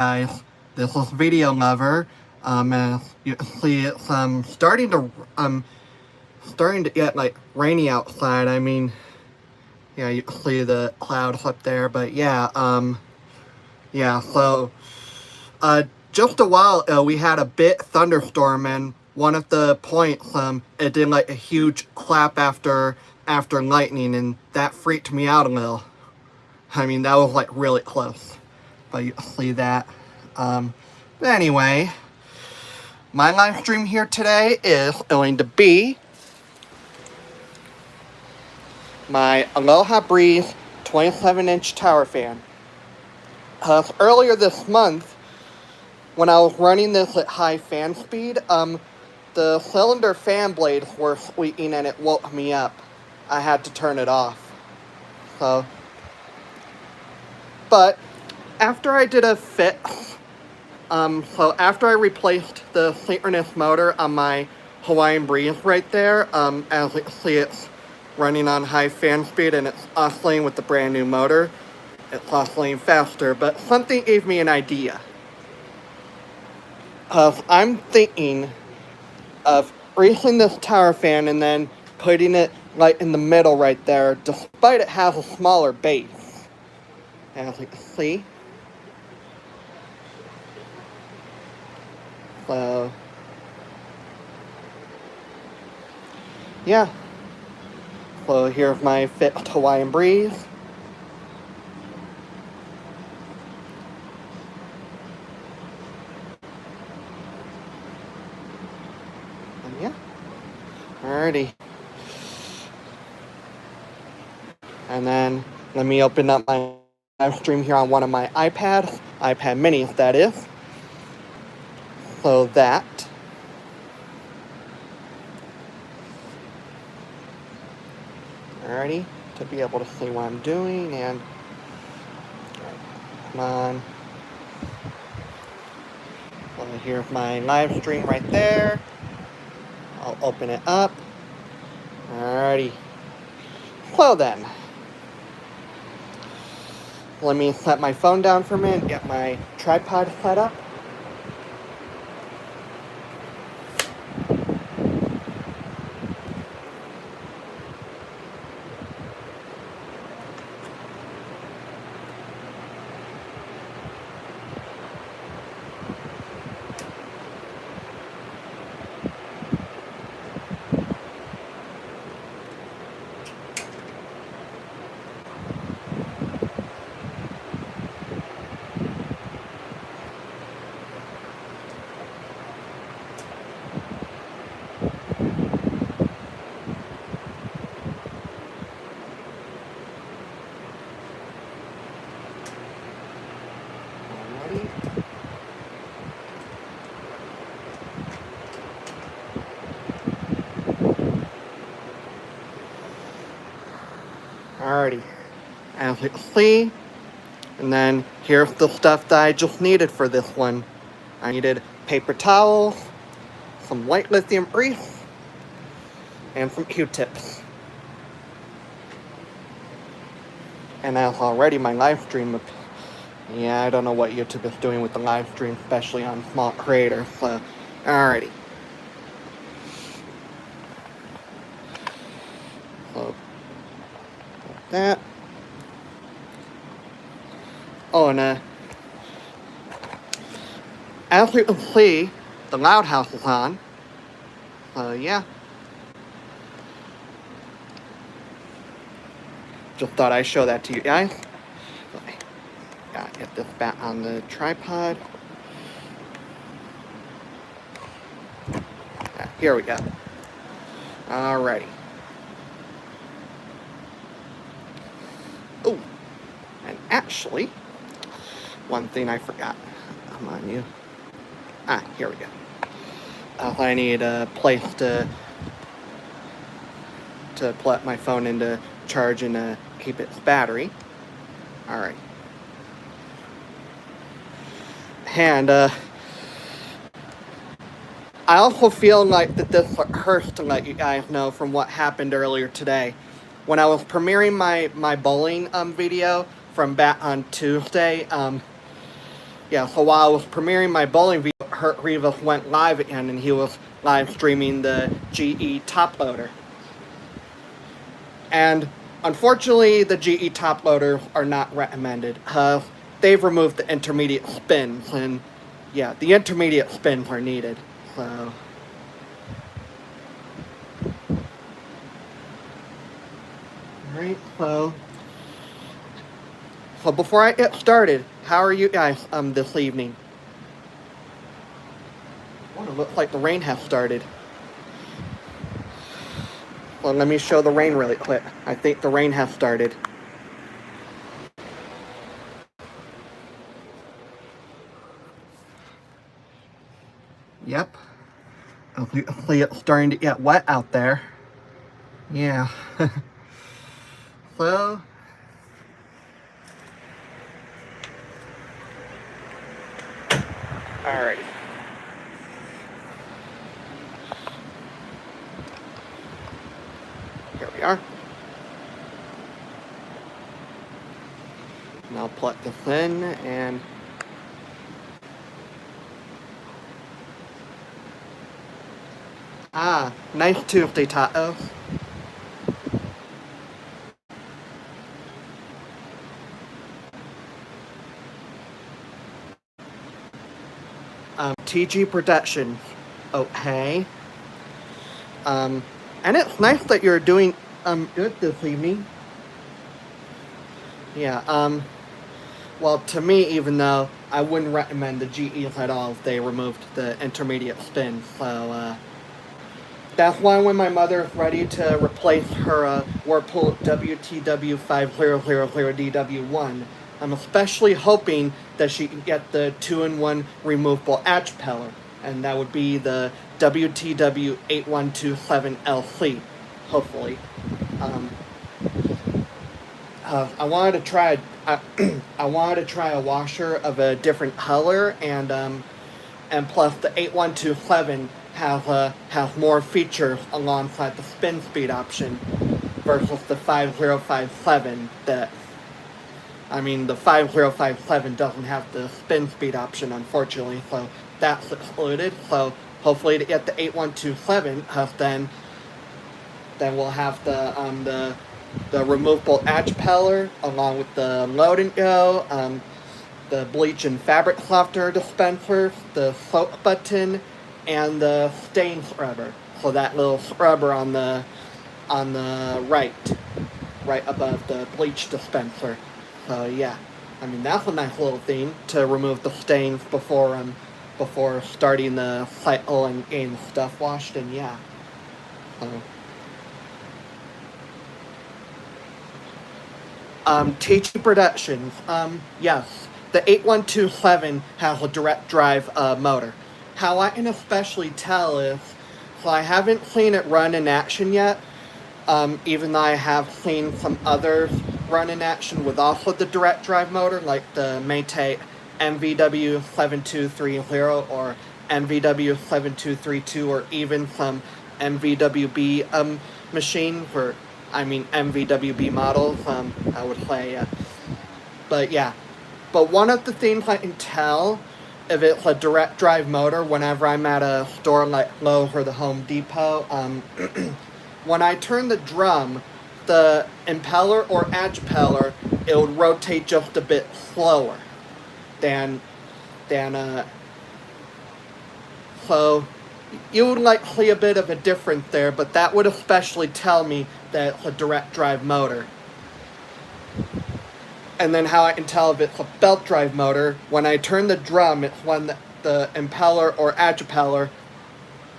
guys, this is Video Lover. As you can see, it's starting to get like rainy outside. I mean, yeah, you can see the clouds up there, but yeah. So, uh, just a while ago, we had a bit thunderstorm, and one of the points, it did like a huge clap after lightning, and that freaked me out a little. I mean, that was like really close, but you can see that. But anyway, my live stream here today is going to be my Aloha Breeze 27-inch tower fan. Earlier this month, when I was running this at high fan speed, the cylinder fan blades were squeaking and it woke me up. I had to turn it off. But after I did a fix, after I replaced the synchronous motor on my Hawaiian Breeze right there, as you can see, it's running on high fan speed and it's oscillating with the brand new motor. It's oscillating faster, but something gave me an idea. I'm thinking of greasing this tower fan and then putting it right in the middle right there, despite it has a smaller base. As you can see. So, yeah. So here's my fixed Hawaiian Breeze. And yeah. Alrighty. And then let me open up my live stream here on one of my iPad minis that is. So that. Alrighty, to be able to see what I'm doing, and come on. So here's my live stream right there. I'll open it up. Alrighty. So then, let me set my phone down for a minute, get my tripod set up. Alrighty, as you can see, and then here's the stuff that I just needed for this one. I needed paper towels, some white lithium grease, and some Q-tips. And as already my live stream, yeah, I don't know what YouTube is doing with the live stream, especially on small creators, so, alrighty. So, that. Oh, and as you can see, the loud house is on. So yeah. Just thought I'd show that to you guys. Gotta get this back on the tripod. Here we go. Alrighty. Oh, and actually, one thing I forgot. Come on, you. Here we go. I need a place to plug my phone into charge and keep its battery. Alright. And I also feel like that this hurts to let you guys know from what happened earlier today. When I was premiering my bowling video from back on Tuesday, Yeah, so while I was premiering my bowling video, Hurt Rivas went live again, and he was live streaming the GE top loader. And unfortunately, the GE top loaders are not recommended. They've removed the intermediate spins, and yeah, the intermediate spins are needed. So, alright, so before I get started, how are you guys this evening? Oh, it looks like the rain has started. Well, let me show the rain really quick. I think the rain has started. Yep. Hopefully it's starting to get wet out there. Yeah. So, alright. Here we are. And I'll plug this in and nice Tuesday tacos. TG Production. Okay. And it's nice that you're doing good this evening. Yeah, well, to me, even though I wouldn't recommend the GEs at all if they removed the intermediate spin. So, that's why when my mother is ready to replace her Whirlpool WTW 5000DW1, I'm especially hoping that she can get the 2-in-1 removable edge peller, and that would be the WTW 8127LC, hopefully. I wanted to try I wanted to try a washer of a different color, and plus the 8127 has more features alongside the spin speed option versus the 5057. The 5057 doesn't have the spin speed option, unfortunately, so that's excluded. So hopefully to get the 8127, then we'll have the removable edge peller along with the load and go, the bleach and fabric softener dispenser, the soak button, and the stain scrubber. So that little scrubber on the right above the bleach dispenser. So yeah, that's a nice little thing to remove the stains before starting the cycle and getting the stuff washed. And yeah, TG Productions, yes, the 8127 has a direct drive motor. How I can especially tell is, so I haven't seen it run in action yet, even though I have seen some others run in action with also the direct drive motor, like the Maytag MVW7230 or MVW7232, or even some MVWB machine for, MVWB models, I would say, but yeah. But one of the things I can tell if it's a direct drive motor whenever I'm at a store like Lowe's or the Home Depot, when I turn the drum, the impeller or edge peller, it would rotate just a bit slower than so you would see a bit of a difference there, but that would especially tell me that it's a direct drive motor. And then how I can tell if it's a belt drive motor, when I turn the drum, it's when the impeller or edge peller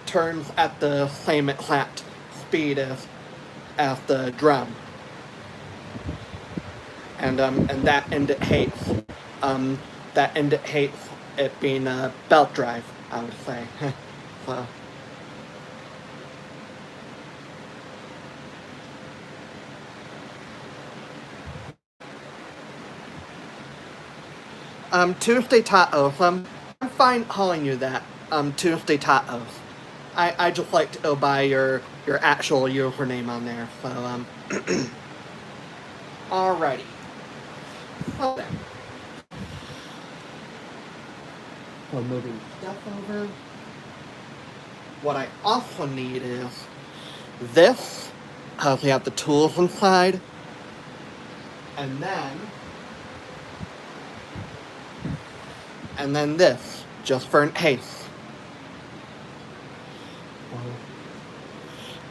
turns at the same exact speed as the drum. And that indicates it being a belt drive, I would say. So. Tuesday tacos. I'm fine calling you that. Tuesday tacos. I just like to go by your actual username on there. So alrighty. So then. So moving stuff over. What I also need is this, because we have the tools inside, and then this, just for in case.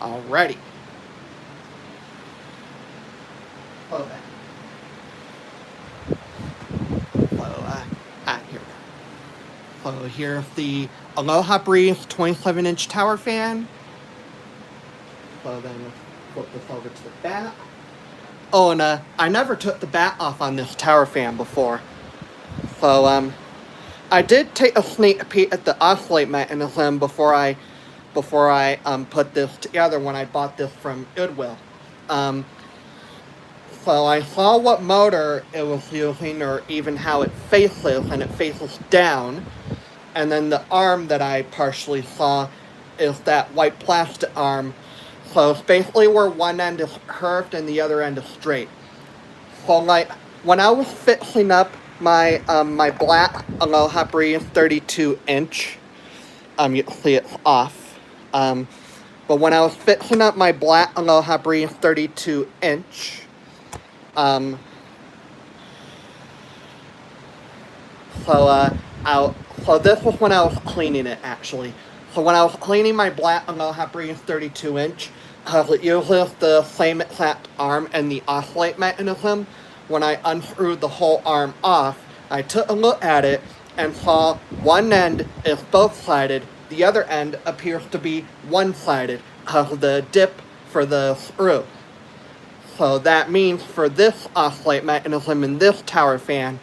Alrighty. Hold that. Here we go. So here's the Aloha Breeze 27-inch tower fan. So then we'll flip this over to the back. Oh, and I never took the bat off on this tower fan before. So I did take a sneak peek at the oscillate mechanism before I put this together when I bought this from Goodwill. So I saw what motor it was using, or even how it faces, and it faces down. And then the arm that I partially saw is that white plastic arm. So it's basically where one end is curved and the other end is straight. So like, when I was fixing up my my black Aloha Breeze 32-inch, you can see it's off. But when I was fixing up my black Aloha Breeze 32-inch, so this was when I was cleaning it, actually. So when I was cleaning my black Aloha Breeze 32-inch, because it uses the same exact arm and the oscillate mechanism, when I unscrewed the whole arm off, I took a look at it and saw one end is both-sided, the other end appears to be one-sided because of the dip for the screw. So that means for this oscillate mechanism in this tower fan,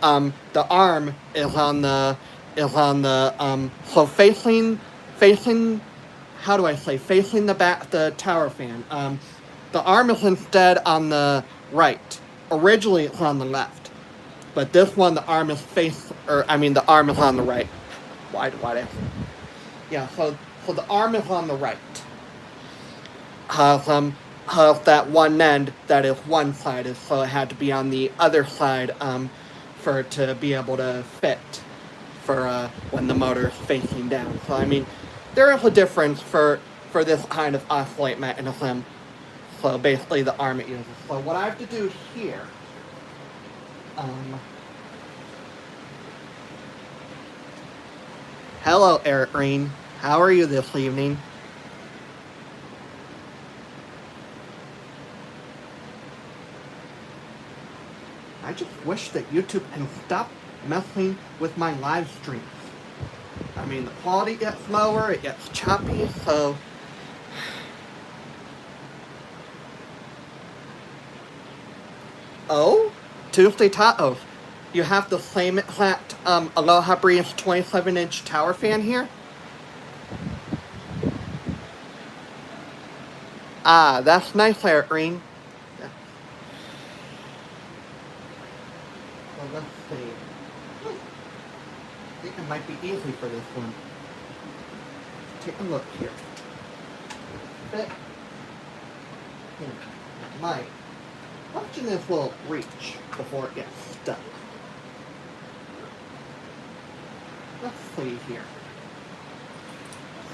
the arm is on the so facing how do I say, facing the back, the tower fan. The arm is instead on the right. Originally it's on the left, but this one the arm is the arm is on the right. Why yeah, so the arm is on the right. Has that one end that is one-sided, so it had to be on the other side for it to be able to fit for when the motor is facing down. So I mean, there is a difference for this kind of oscillate mechanism. So basically the arm it uses. So what I have to do here, hello Eric Green, how are you this evening? I just wish that YouTube can stop messing with my live streams. I mean, the quality gets lower, it gets choppy, so... Oh? Tuesday Tacos. You have the same exact Aloha Breeze 27-inch tower fan here? Ah, that's nice, Eric Green. Yeah. Well, let's see. I think it might be easy for this one. Take a look here. Fit. It might. Question is, will it reach before it gets stuck? Let's see here.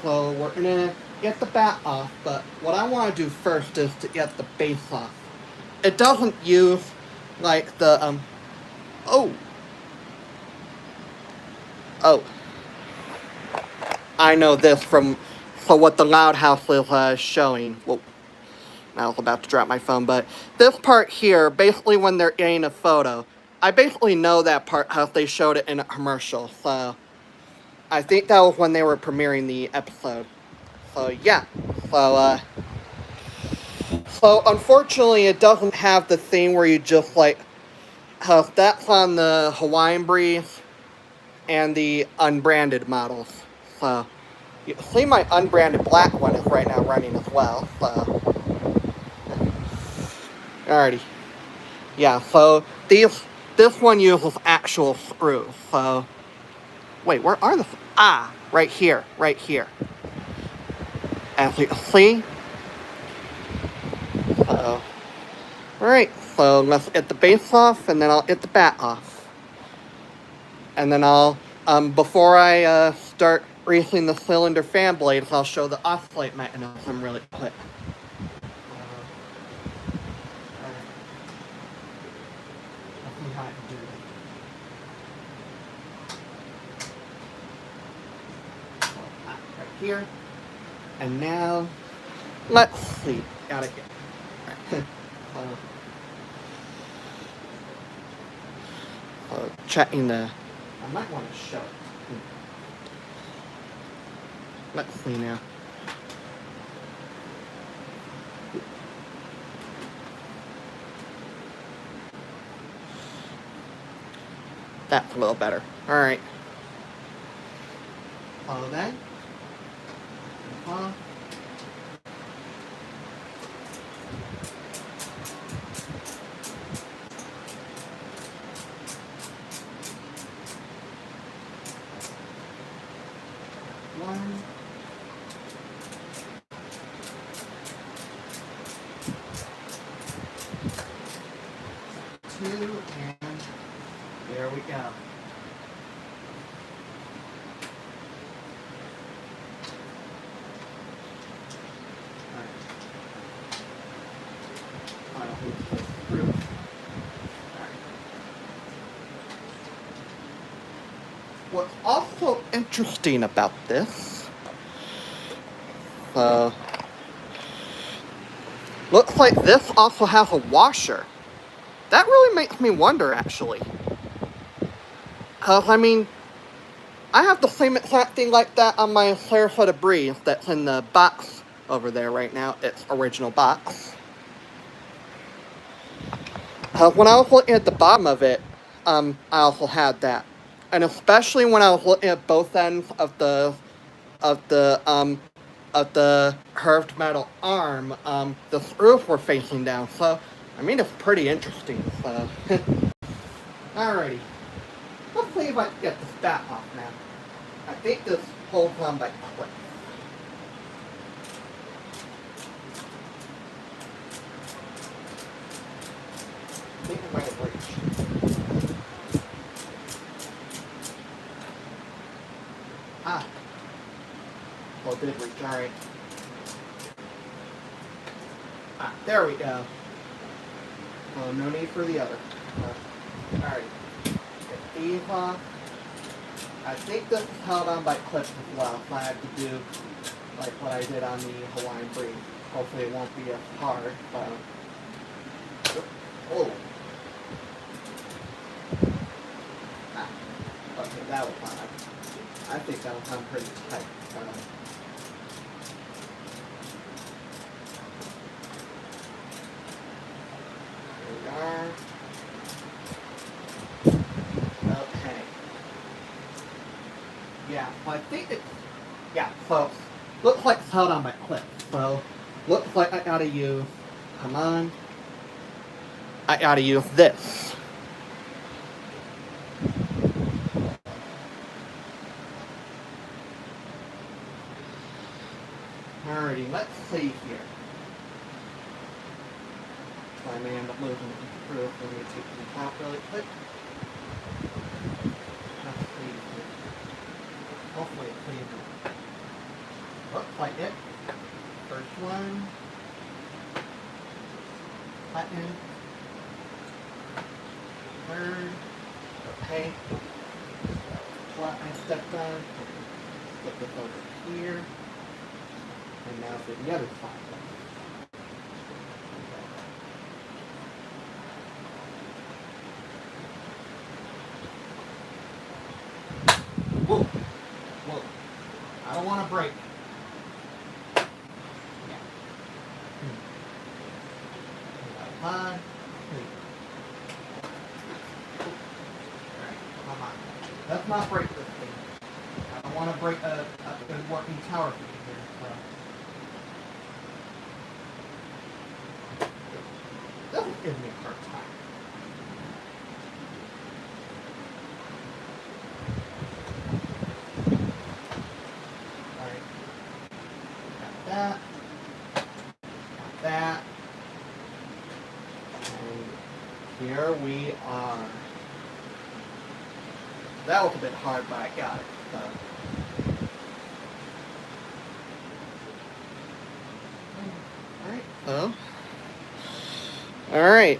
So we're gonna get the bat off, but what I want to do first is to get the base off. It doesn't use like the oh, I know this from what the Loud House is showing. Well, I was about to drop my phone, but this part here, basically when they're getting a photo, I basically know that part because they showed it in a commercial, so I think that was when they were premiering the episode. So yeah, so unfortunately it doesn't have the thing where you just like, because that's on the Hawaiian Breeze and the unbranded models. So you can see my unbranded black one is right now running as well, so. Alrighty. Yeah, so this one uses actual screws, so. Wait, where are the, right here. As you can see. Alright, so let's get the base off, and then I'll get the bat off. And then I'll Before I start greasing the cylinder fan blades, I'll show the oscillate mechanism really quick. Let's see how I can do this. Right here. And now, let's see. Gotta get. Right. Checking the. I might want to show it. Let's see now. That's a little better. Alright. Follow that. One. Two, and there we go. What's also interesting about this, looks like this also has a washer. That really makes me wonder, actually. Because, I mean, I have the same exact thing like that on my Aloha Breeze that's in the box over there right now. Its original box. When I was looking at the bottom of it, I also had that. And especially when I was looking at both ends of the curved metal arm, the screws were facing down. So, I mean, it's pretty interesting. So, alrighty. Let's see if I can get this back off now. I think this holds on by clip. I think it might have reached. Ah. Well, it did reach. Alright. Ah, there we go. Oh, no need for the other. Alright. Get these off. I think this is held on by clips as well, so I have to do like what I did on the Hawaiian Breeze. Hopefully it won't be as hard, but... Oh! Ah, okay, that was fine. I think that'll come pretty tight. Here we are. Okay. Yeah, well, I think it's... Yeah, so... Looks like it's held on by clips. So, looks like I gotta use... Come on. I gotta use this. Alrighty, let's see here. I may end up losing the screw. Let me take the top really quick. Let's see here. Hopefully it's clean. Looks like it. First one. Button. Third. Okay. Flat I stepped on. Flip this over here. And now for the other side. Whoa. Whoa. I don't want to break. Yeah. Alright, come on. Let's not break this thing. I don't want to break a good working tower for you here. So. This gives me a hard time. Alright. Got that. Got that. And here we are. that was a bit hard, but I got it. Alright, alright.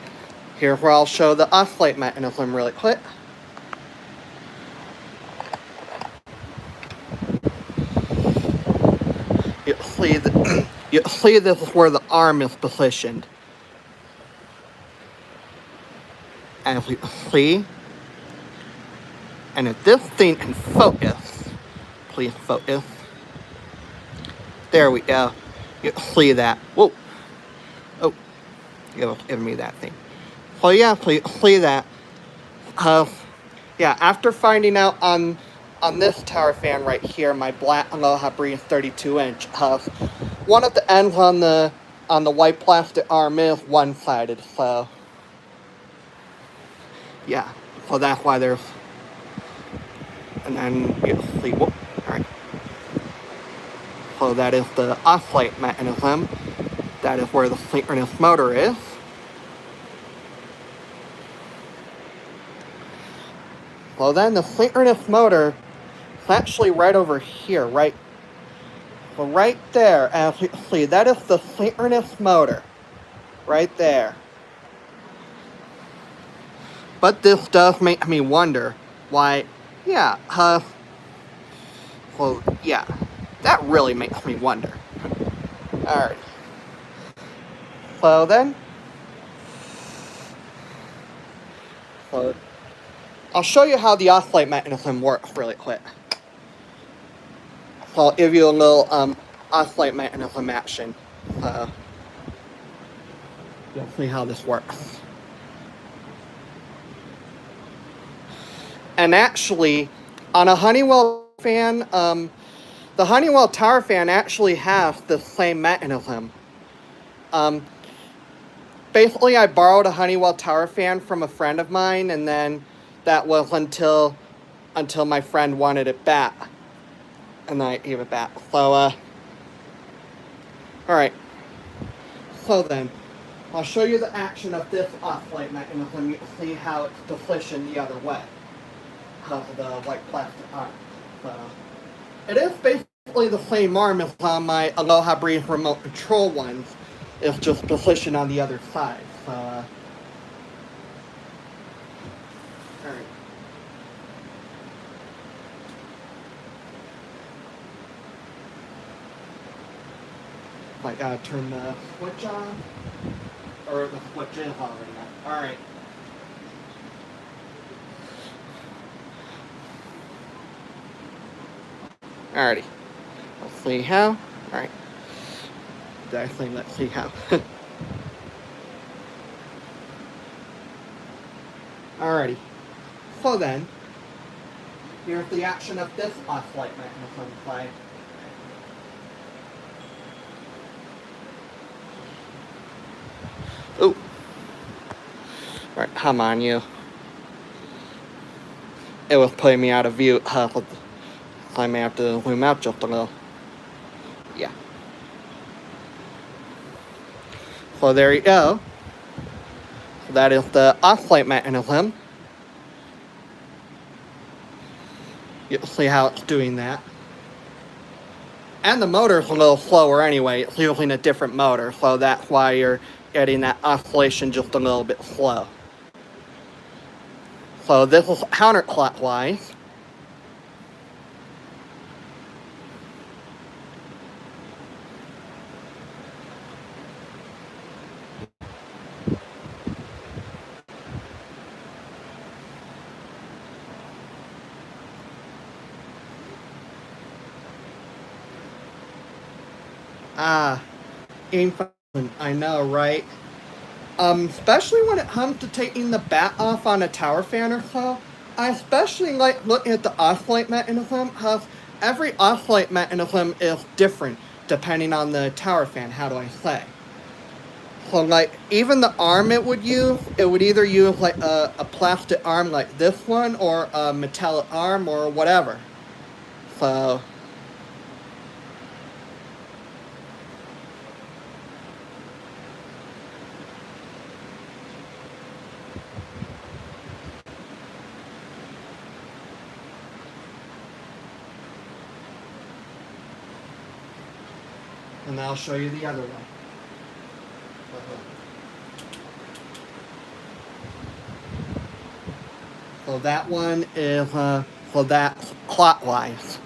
Here's where I'll show the oscillate mechanism really quick. You see this is where the arm is positioned. As you see, and if this thing can focus, please focus. There we go. You see that. Whoa. Oh, it was giving me that thing. So yeah, so you see that. Yeah, after finding out on this tower fan right here, my black Aloha Breeze 32-inch, one of the ends on the white plastic arm is one-sided, so yeah, so that's why there's, and then you see, whoop, alright. So that is the oscillate mechanism. That is where the synchronous motor is. Well then, the synchronous motor is actually right over here, right? So right there, as you see, that is the synchronous motor. Right there. But this does make me wonder why, yeah, well, yeah, that really makes me wonder. Alright. So then, so I'll show you how the oscillate mechanism works really quick. So I'll give you a little oscillate mechanism action. You'll see how this works. And actually, on a Honeywell fan, the Honeywell tower fan actually has the same mechanism. Basically, I borrowed a Honeywell tower fan from a friend of mine, and then that was until my friend wanted it back, and I gave it back. So, alright. So then, I'll show you the action of this oscillate mechanism. You can see how it's positioned the other way. Because of the white plastic arm. So, it is basically the same arm as on my Aloha Breeze remote control ones. It's just positioned on the other side. So, alright. I gotta turn the switch on. Or the switch is already on. Alright. Alrighty. Let's see how. Alright. Actually, let's see how. Alrighty. So then, here's the action of this oscillate mechanism play. Ooh. Alright, come on, you. It was putting me out of view. I may have to zoom out just a little. Yeah. So there you go. So that is the oscillate mechanism. You can see how it's doing that. And the motor's a little slower anyway. It's using a different motor, so that's why you're getting that oscillation just a little bit slow. So this is counterclockwise. I know, right? Especially when it comes to taking the bat off on a tower fan or so, I especially like looking at the oscillate mechanism, because every oscillate mechanism is different depending on the tower fan, how do I say. So like, even the arm it would either use like a plastic arm like this one, or a metallic arm, or whatever. So, And I'll show you the other one. So that one is, so that's clockwise.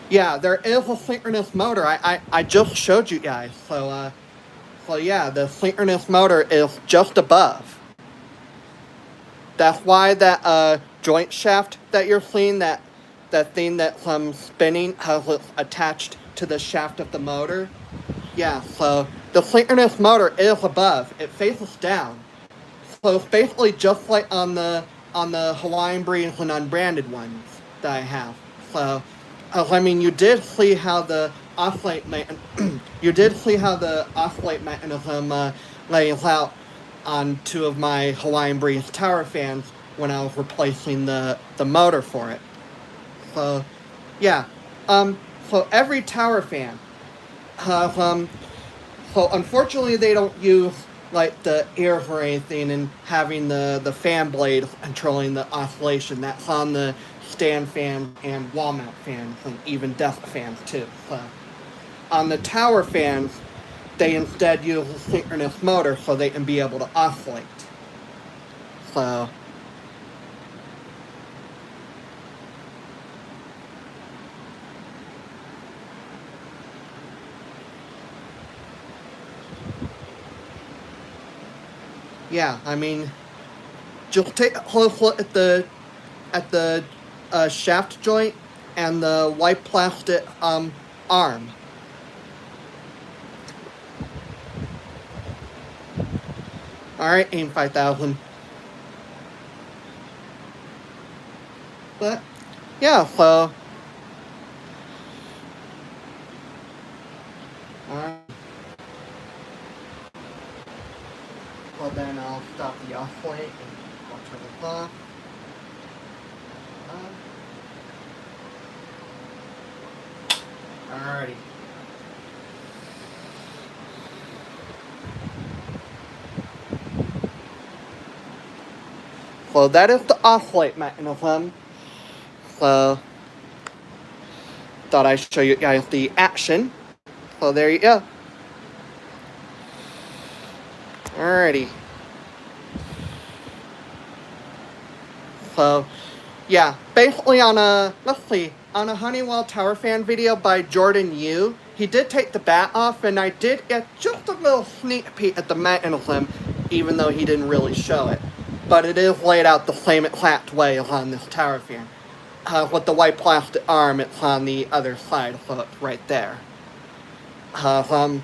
Yeah, there is a synchronous motor. I just showed you guys. So yeah, the synchronous motor is just above. That's why that joint shaft that you're seeing, that thing that's spinning, has it attached to the shaft of the motor. Yeah, so the synchronous motor is above. It faces down. So it's basically just like on the Hawaiian Breeze and unbranded ones that I have. So, I mean, you did see how the oscillate mechanism lays out on two of my Hawaiian Breeze tower fans when I was replacing the motor for it. So, yeah. So every tower fan has so unfortunately they don't use like the ears or anything and having the fan blade controlling the oscillation. That's on the stand fans and wall mount fans and even desk fans too. So on the tower fans, they instead use a synchronous motor so they can be able to oscillate. So yeah, I mean, just take a close look at the shaft joint and the white plastic arm. Alright, AIM 5000. But, yeah, so. Alright. Well, then I'll stop the oscillate and I'll turn this off. Alrighty. So that is the oscillate mechanism. So thought I'd show you guys the action. So there you go. Alrighty. So yeah, basically on a Honeywell Tower Fan video by Jordan Yu, he did take the bat off, and I did get just a little sneak peek at the mechanism, even though he didn't really show it. But it is laid out the same exact way as on this Tower Fan. With the white plastic arm, it's on the other side, so it's right there. So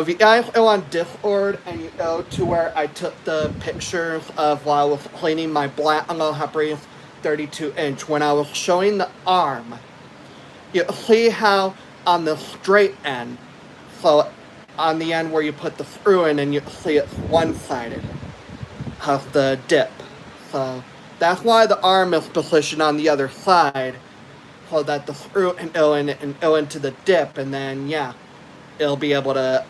if you guys go on Discord and you go to where I took the pictures of while I was cleaning my black Aloha Breeze 32-inch, when I was showing the arm, you see how on the straight end, so on the end where you put the screw in, and you see it's one-sided, has the dip. So that's why the arm is positioned on the other side, so that the screw can go in and go into the dip, and then yeah, it'll be able to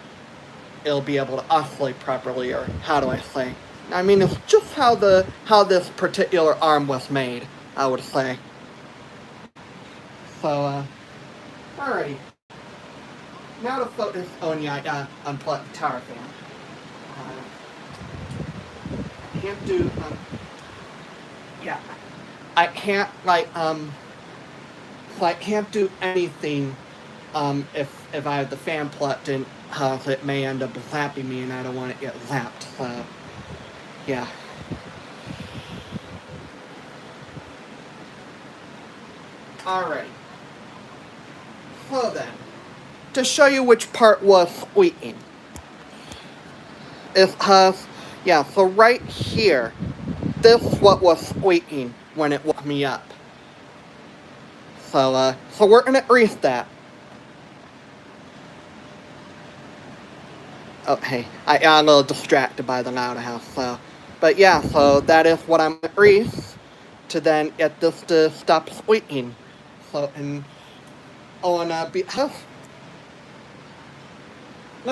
oscillate properly, or how do I say? I mean, it's just how this particular arm was made, I would say. So, alrighty. Now to focus on unplug the tower fan. I can't do, yeah. I can't, I can't do anything, if I have the fan plugged in, it may end up zapping me, and I don't want it to get zapped, so, yeah. Alright. So then, to show you which part was squeaking, it has, yeah, so right here, this is what was squeaking when it woke me up. So we're gonna grease that. Oh, hey, I got a little distracted by the loud house, so. But yeah, so that is what I'm gonna grease to then get this to stop squeaking. So, and, let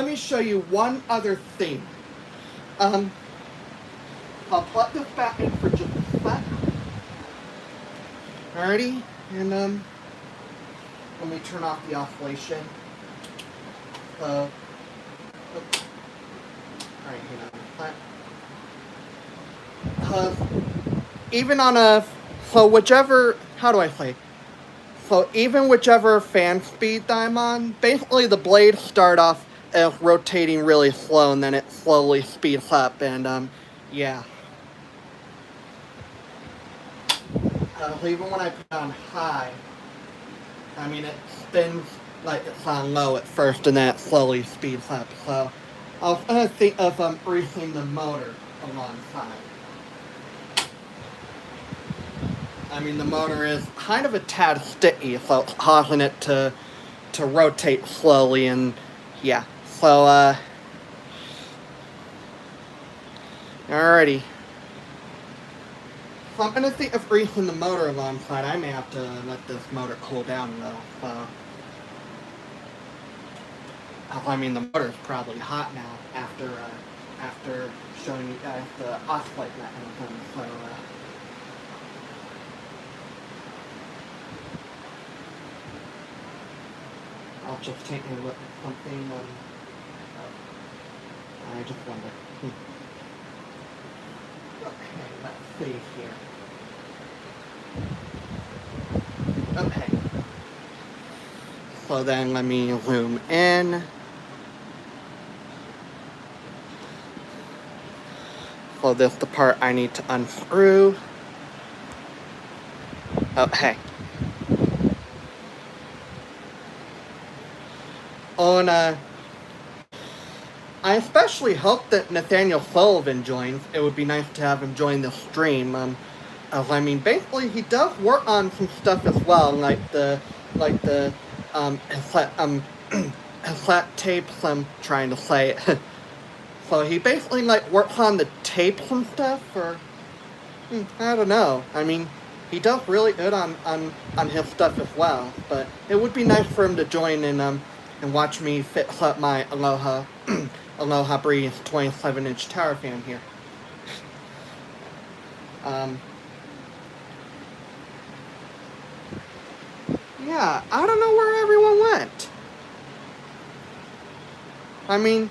me show you one other thing. I'll plug this back in for just a sec. Alrighty, and let me turn off the oscillation. Alright, hang on. Even on a, so whichever, how do I say? So even whichever fan speed that I'm on, basically the blades start off as rotating really slow and then it slowly speeds up, and yeah. Even when I put it on high, I mean it spins like it's on low at first and then it slowly speeds up. So I was gonna think of greasing the motor alongside. I mean the motor is kind of a tad sticky, so it's causing it to rotate slowly, and yeah. So alrighty. So I'm gonna think of greasing the motor alongside. I may have to let this motor cool down a little. I mean, the motor's probably hot now after showing you guys the oscillate mechanism. So I'll just take a look at something. I just wonder. Okay, let's see here. Okay. So then let me zoom in. So this is the part I need to unscrew. Okay. I especially hope that Nathaniel Sullivan joins. It would be nice to have him join the stream. I mean, basically he does work on some stuff as well, like the cassette tapes. I'm trying to say. So he basically like works on the tapes and stuff, or I don't know. I mean, he does really good on his stuff as well. But it would be nice for him to join in and watch me fix up my Aloha Breeze 27-inch tower fan here. Yeah, I don't know where everyone went. I mean,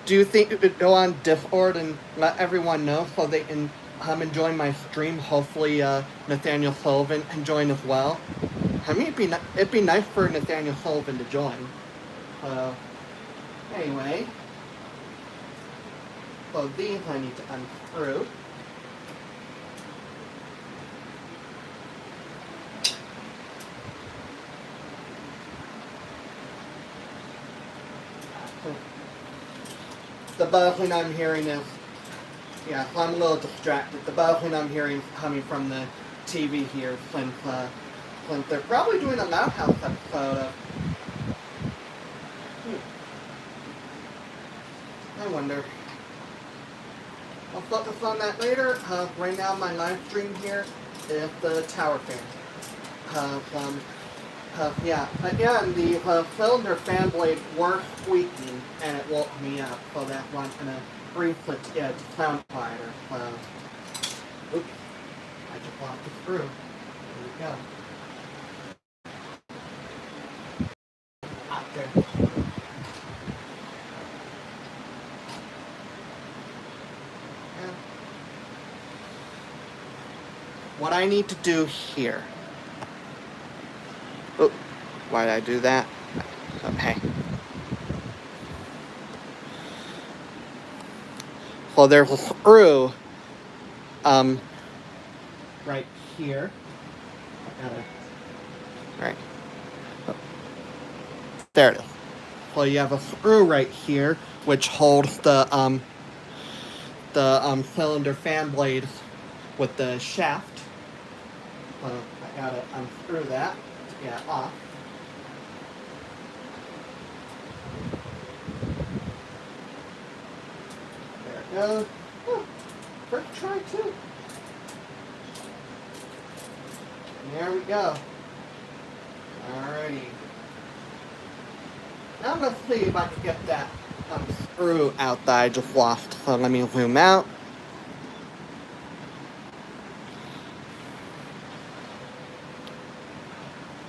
do you think you could go on Discord and let everyone know so they can come and join my stream? Hopefully, Nathaniel Sullivan can join as well. I mean, it'd be nice for Nathaniel Sullivan to join. Anyway, so these I need to unscrew. The buzzing I'm hearing is, yeah, I'm a little distracted. The buzzing I'm hearing is coming from the TV here, since they're probably doing a Loud House episode of. I wonder. I'll focus on that later. Right now, my live stream here is the tower fan. Yeah, again, the cylinder fan blade were squeaking, and it woke me up, so that's why I'm going to briefly get the sound quieter. Oops, I just lost the screw. There we go. There. What I need to do here. Oh, why did I do that? Okay. So there's a screw, right here. Right. Oh. There it is. So you have a screw right here, which holds the cylinder fan blades with the shaft. I gotta unscrew that to get it off. There it goes. Oh, first try too. There we go. Alrighty. Now let's see if I can get that screw out that I just lost. So let me zoom out.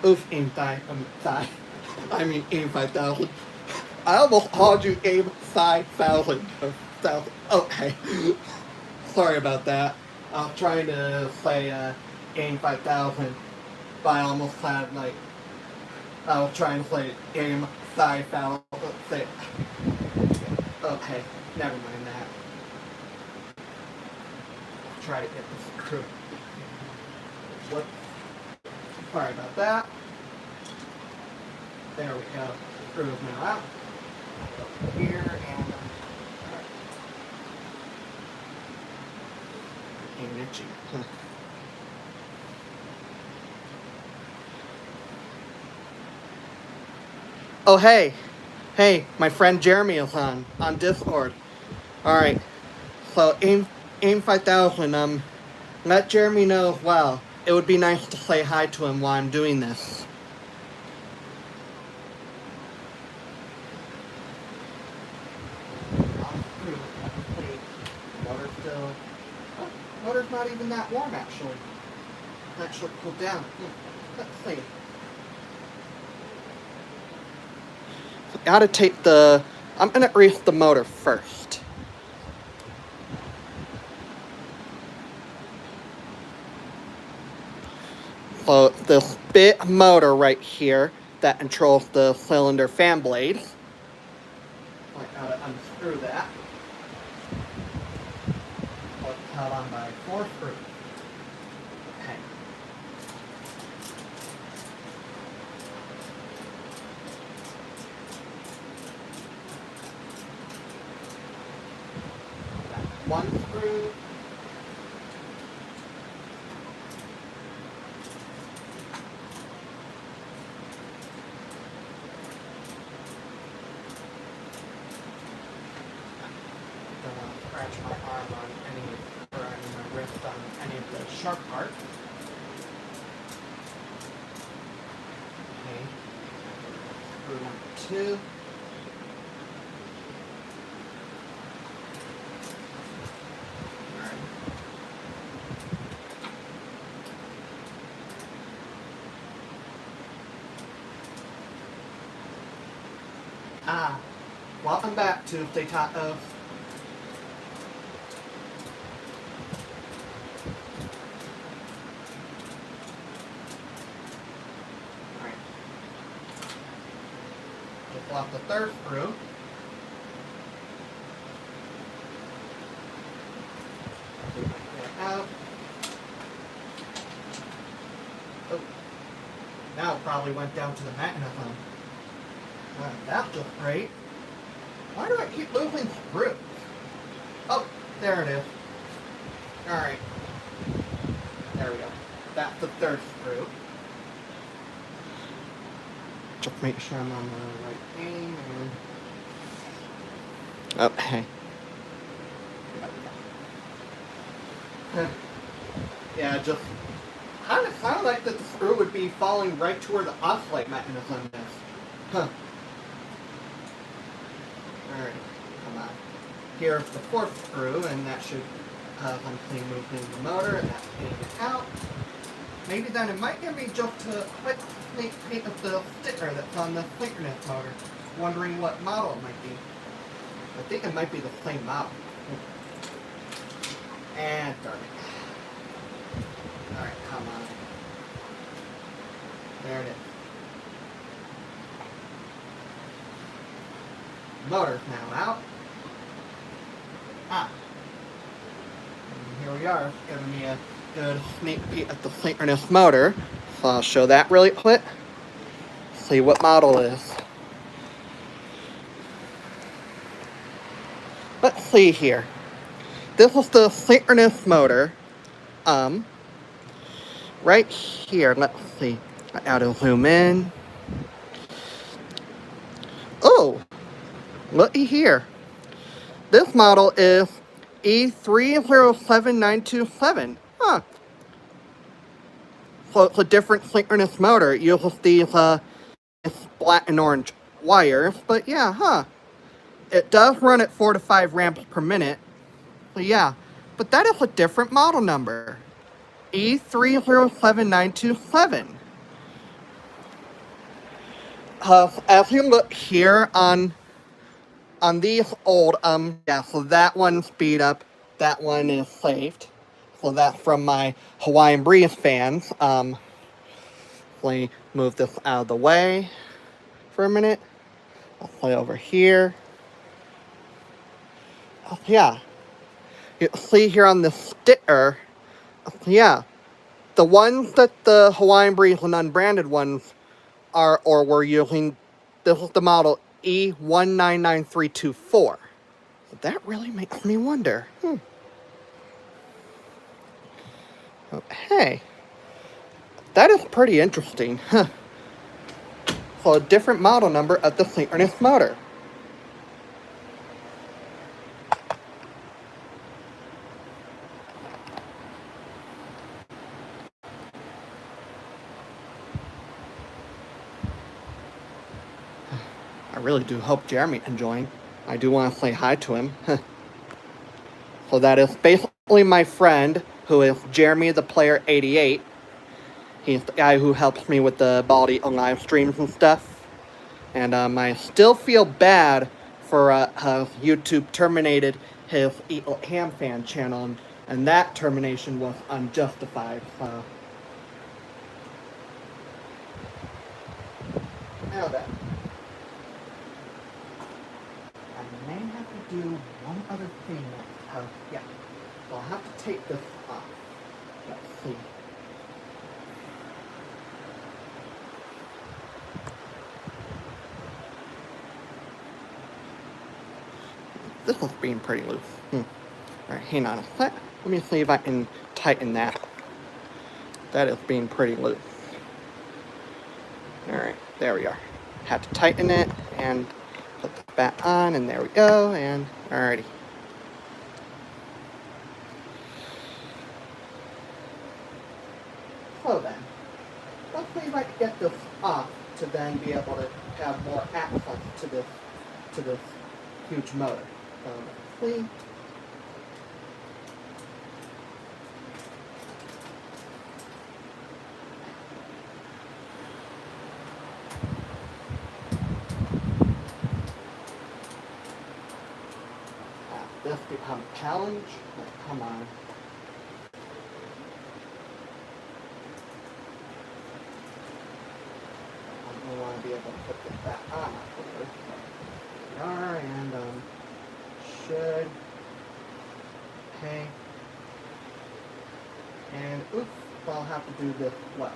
Oof, aim thigh. Thigh. I mean, aim 5,000. I almost called you aim 5,000. Okay. Sorry about that. I was trying to say aim 5,000, but I almost had like I was trying to say aim 5,000. Okay, never mind that. Try to get this screw. What? Sorry about that. There we go. Screw is now out. Here and itchy. Oh hey, my friend Jeremy is on Discord. All right, so aim 5,000. Let Jeremy know as well. It would be nice to say hi to him while I'm doing this. Motor's still. Oh, motor's not even that warm actually. Actually cooled down. Let's see. Gotta take I'm gonna grease the motor first. So this big motor right here that controls the cylinder fan blades. I gotta unscrew that. It's held on by 4 screws. Okay. One screw. Don't want to scratch my arm on or my wrist on any of the sharp part. Okay. Screw number 2. Welcome back to Daytata. Alright. Just off the 3rd screw. Out. Oh. Now it probably went down to the mechanism. That's just great. Why do I keep losing screws? Oh, there it is. Alright. There we go. That's the 3rd screw. Just make sure I'm on the right aim. Okay. Yeah, just kind of sounded like that the screw would be falling right to where the oscillate mechanism is. Huh. Alright, come on. Here's the 4th screw, and that should unclean moving the motor, and that's getting it out. Maybe then it might give me just a quick sneak peek of the sticker that's on the synchronous motor. Wondering what model it might be. I think it might be the same model. And darn it. Alright, come on. There it is. Motor's now out. And here we are, giving me a good sneak peek at the synchronous motor. So I'll show that really quick. See what model it is. Let's see here. This is the synchronous motor. Right here, let's see. I gotta zoom in. Oh! Looky here. This model is E307927. Huh. So it's a different synchronous motor. It uses these black and orange wires. But yeah, huh. It does run at 4 to 5 ramps per minute. So yeah. But that is a different model number. E307927. as you look here on these old, yeah, so that one's beat up, that one is saved. So that's from my Hawaiian Breeze fans. Let me move this out of the way for a minute. I'll play over here. Oh, yeah. You see here on the sticker, yeah, the ones that the Hawaiian Breeze and unbranded ones are, or were using, this is the model E199324. So that really makes me wonder. Oh, hey, that is pretty interesting. Huh. So a different model number of the synchronous motor. I really do hope Jeremy's enjoying. I do want to say hi to him. So that is basically my friend, who is Jeremy the Player 88. He's the guy who helps me with the Baldy live streams and stuff. And I still feel bad for how YouTube terminated his Eat Ham Fan channel, and that termination was unjustified. Now then, I may have to do one other thing. Yeah, so I'll have to take this off. Let's see. This one's being pretty loose. Alright, hang on a sec. Let me see if I can tighten that. That is being pretty loose. Alright, there we are. Had to tighten it and put the back on, and there we go, and alrighty. So then, let's see if I can get this off to then be able to have more access to this huge motor. So let's see. This becomes a challenge. Like, come on. I want to be able to put this back on afterwards. We are, and should. Okay. And oops, I'll have to do this well.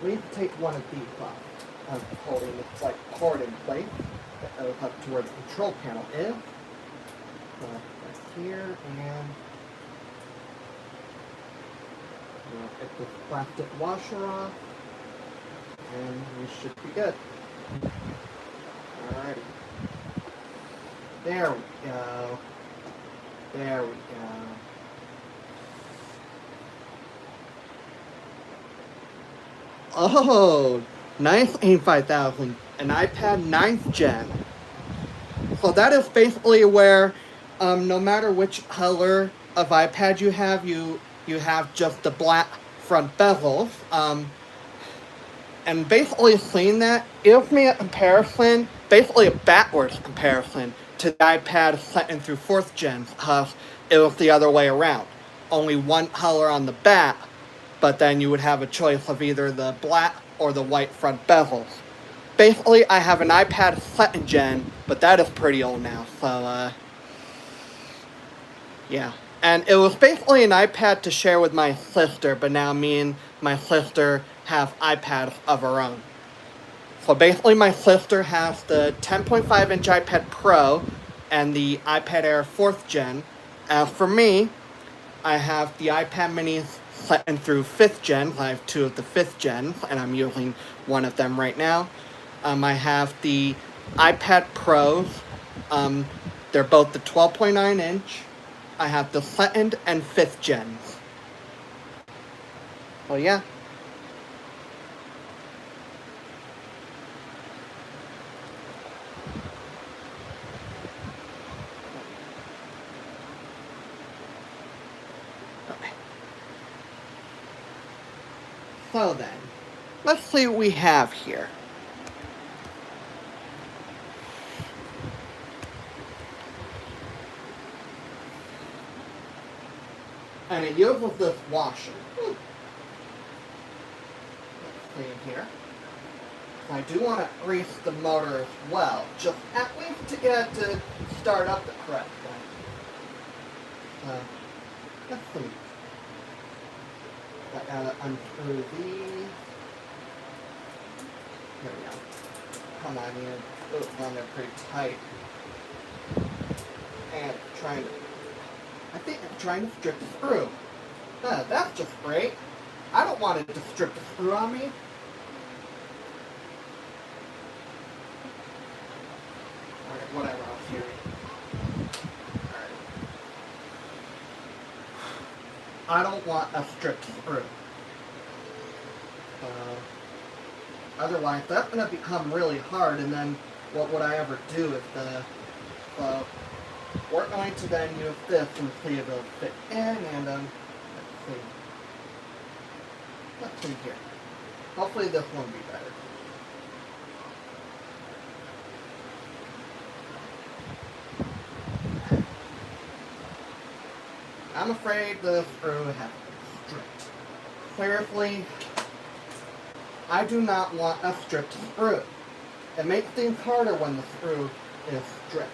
We need to take one of these off. I'm holding this like cord in place that goes up to where the control panel is. So right here, and we'll get this plastic washer off, and we should be good. Alrighty. There we go. There we go. Oh, nice AIM 5000, an iPad 9th gen. So that is basically where, no matter which color of iPad you have just the black front bezels. And basically seeing that gives me a comparison, basically a backwards comparison to the iPad 2nd through 4th gen, because it was the other way around. Only one color on the back, but then you would have a choice of either the black or the white front bezels. Basically, I have an iPad 2nd gen, but that is pretty old now, so, yeah. And it was basically an iPad to share with my sister, but now me and my sister have iPads of our own. So basically my sister has the 10.5 inch iPad Pro and the iPad Air 4th gen. As for me, I have the iPad minis 2nd through 5th gen. I have two of the 5th gens, and I'm using one of them right now. I have the iPad Pros. They're both the 12.9 inch. I have the 2nd and 5th gens. Oh yeah. Okay. So then, let's see what we have here. And it uses this washer. Let's see here. I do want to grease the motor as well, just at least to get it to start up the correct way. Let's see. I gotta unscrew these. Here we go. Come on, you. Oh, well, they're pretty tight. And I think I'm trying to strip the screw. That's just great. I don't want it to strip the screw on me. Alright, whatever, I'll hear it. Alright. I don't want a stripped screw. Otherwise, that's going to become really hard, and then what would I ever do if we're going to then use this and see if it'll fit in, and let's see here. Hopefully this one will be better. I'm afraid the screw has been stripped. Clearly, I do not want a stripped screw. It makes things harder when the screw is stripped.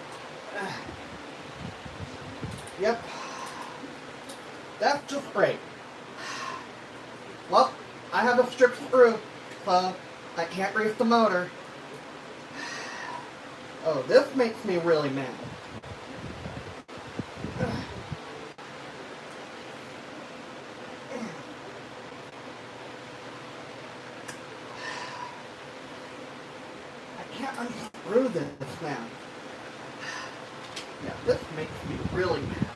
Yep. That's just great. Well, I have a stripped screw, so I can't grease the motor. Oh, this makes me really mad. I can't unscrew this now. Yeah, this makes me really mad.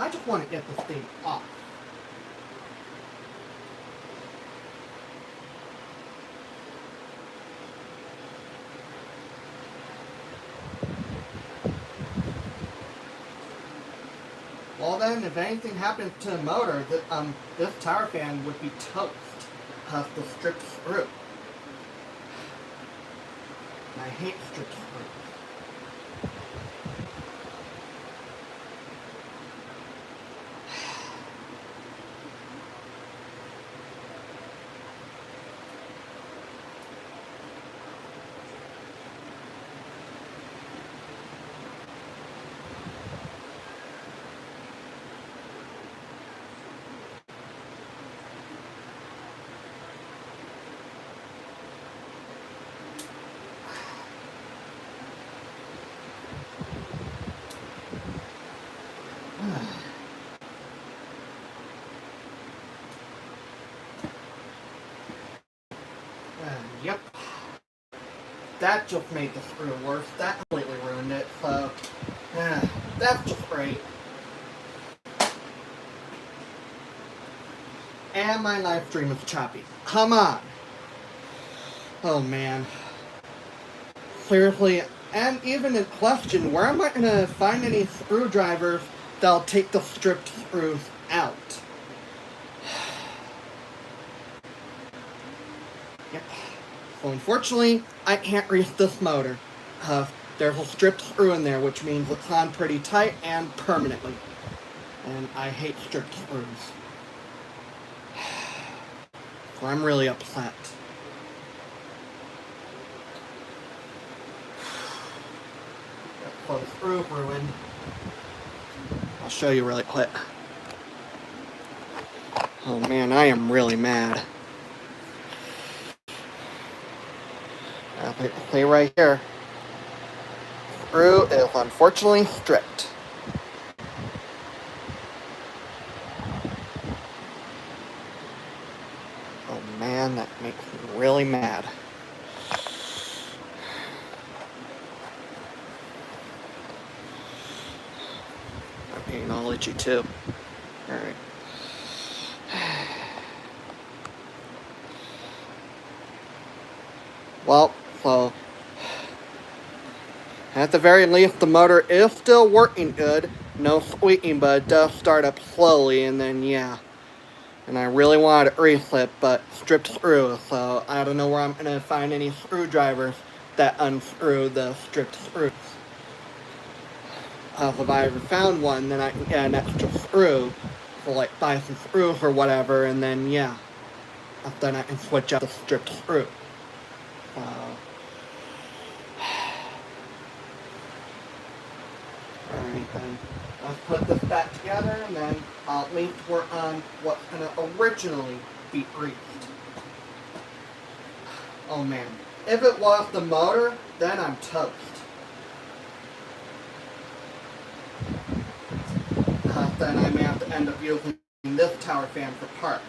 I just want to get this thing off. Well then, if anything happens to the motor, this tower fan would be toast of the stripped screw. I hate stripped screws. Yep. That just made the screw worse. That completely ruined it, so that's just great. And my live stream is choppy. Come on! Oh man. Seriously, and even in question, where am I gonna find any screwdrivers that'll take the stripped screws out? Yep. So unfortunately, I can't grease this motor. There's a stripped screw in there, which means it's on pretty tight and permanently. And I hate stripped screws. So I'm really upset. Got the screw ruined. I'll show you really quick. Oh man, I am really mad. I'll say right here. Screw is unfortunately stripped. Oh man, that makes me really mad. I'm getting all itchy too. Alright. Well, so at the very least, the motor is still working good. No squeaking, but it does start up slowly, and then yeah. And I really wanted to grease it, but stripped screw, so I don't know where I'm gonna find any screwdrivers that unscrew the stripped screws. if I ever found one, then I can get an extra screw for like buy some screws or whatever, and then yeah, then I can switch out the stripped screw. Alright then, let's put this back together, and then I'll at least work on what's gonna originally be greased. Oh man, if it was the motor, then I'm toast. Then I may have to end up using this tower fan for parts.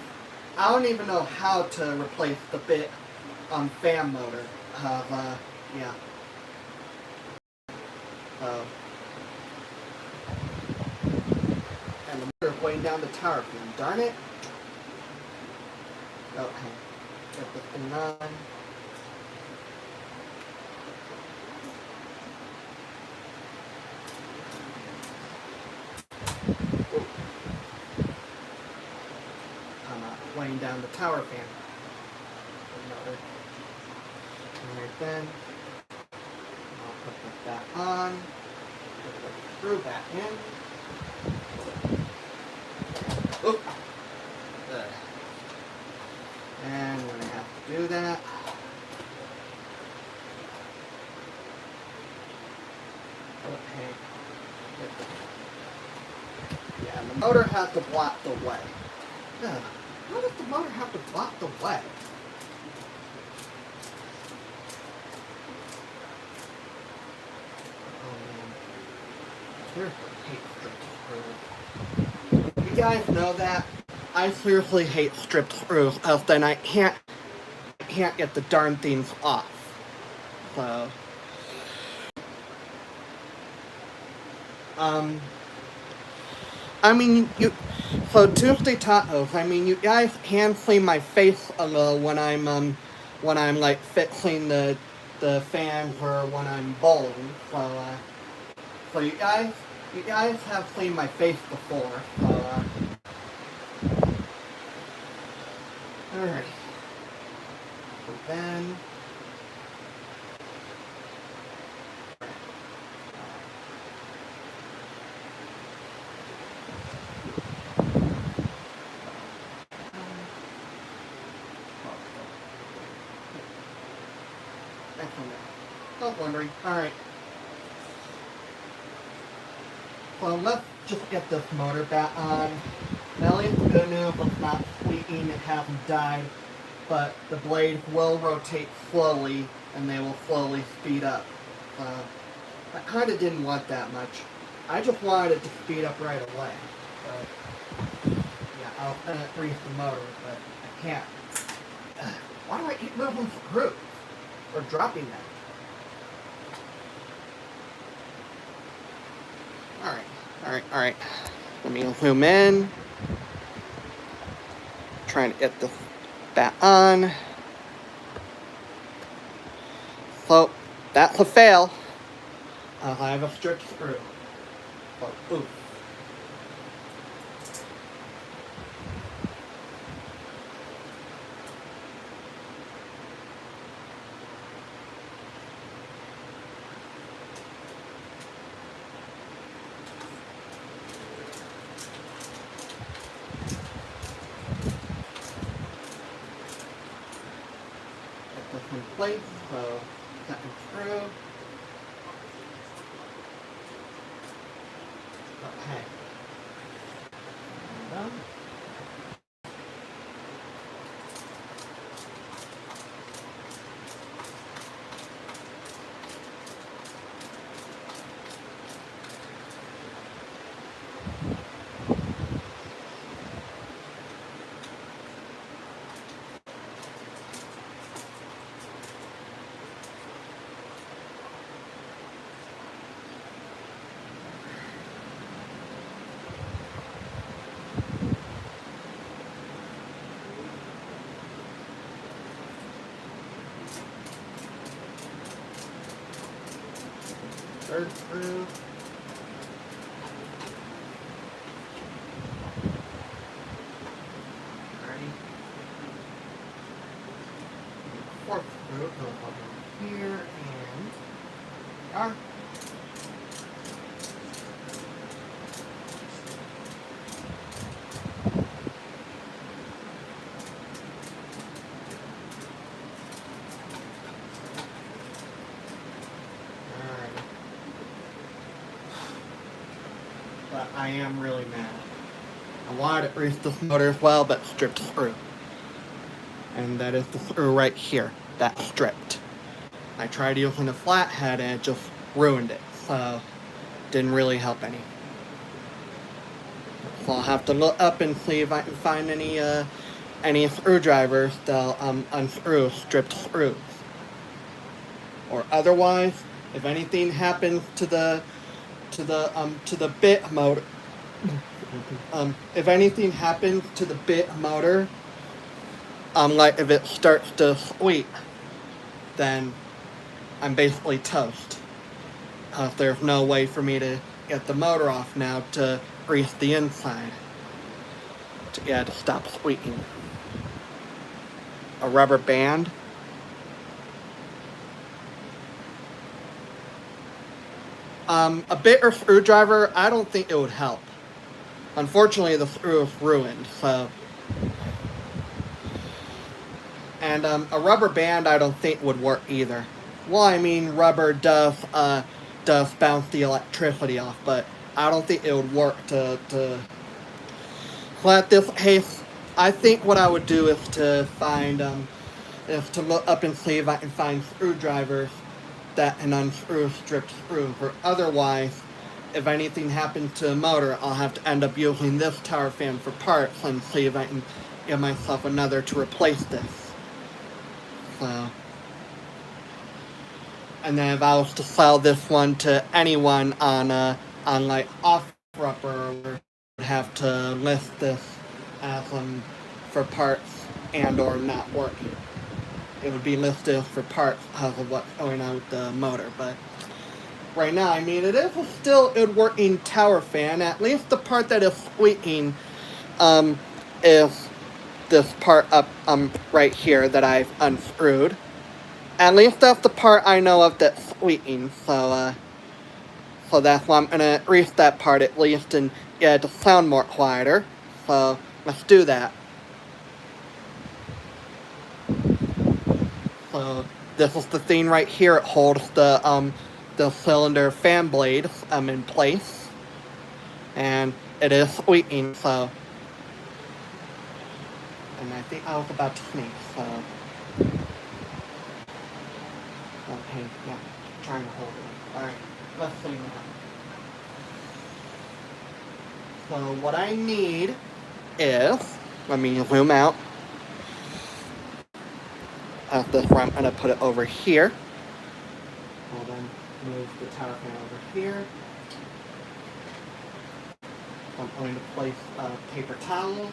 I don't even know how to replace the bit on fan motor. Yeah. And the motor's weighing down the tower fan. Darn it. Okay. Get this thing on. Weighing down the tower fan. Alright then. I'll put this back on. Put the screw back in. Oop. And we're going to have to do that. Okay. Yeah, the motor has to block the way. Why does the motor have to block the way? Oh man. Seriously hate stripped screws. You guys know that? I seriously hate stripped screws, else then I can't get the darn things off. So I mean, so Tuesday tacos. I mean, you guys can clean my face a little when I'm like fixing the fans or when I'm bowling. So you guys have cleaned my face before. So alright. So then. Not wondering. Alright. Well, let's just get this motor back on. Now, at least the good news, it's not squeaking, it hasn't died, but the blades will rotate slowly, and they will slowly speed up. I kind of didn't want that much. I just wanted it to speed up right away. But, yeah, I'll grease the motor, but I can't. Why do I keep moving screws? Or dropping them? Alright. Let me zoom in. Trying to get the back on. So, that's a fail. I have a stripped screw. Oh, ooh. In place, so second screw. Okay. Done. Third screw. Ready. Fourth screw goes over here and are. but I am really mad. I wanted to grease this motor as well, but stripped screw. And that is the screw right here. That's stripped. I tried using a flathead and it just ruined it. So, didn't really help any. So I'll have to look up and see if I can find any screwdrivers that'll unscrew stripped screws. Or otherwise, if anything happens to the bit motor, if anything happens to the bit motor, like if it starts to squeak, then I'm basically toast. There's no way for me to get the motor off now to grease the inside. To stop squeaking. A rubber band. A bit or screwdriver, I don't think it would help. Unfortunately, the screw is ruined, so. And a rubber band, I don't think would work either. Well, I mean, rubber does bounce the electricity off, but I don't think it would work to. Well, at this case, I think what I would do is to look up and see if I can find screwdrivers that can unscrew stripped screws. Or otherwise, if anything happens to the motor, I'll have to end up using this tower fan for parts and see if I can get myself another to replace this. So, and then if I was to sell this one to anyone on like OfferUp, would have to list this as for parts and or not working. It would be listed for parts because of what's going on with the motor, but right now, I mean, it is still a good working tower fan. At least the part that is squeaking is this part up right here that I've unscrewed. At least that's the part I know of that's squeaking, so that's why I'm gonna grease that part at least and get it to sound more quieter. So let's do that. So this is the thing right here. It holds the cylinder fan blade in place, and it is squeaking. So, and I think I was about to sneeze. So, okay, yeah, trying to hold it. All right, let's see now. So what I need is, let me zoom out. This where I'm gonna put it over here. I'll then move the tower fan over here. I'm going to place a paper towel.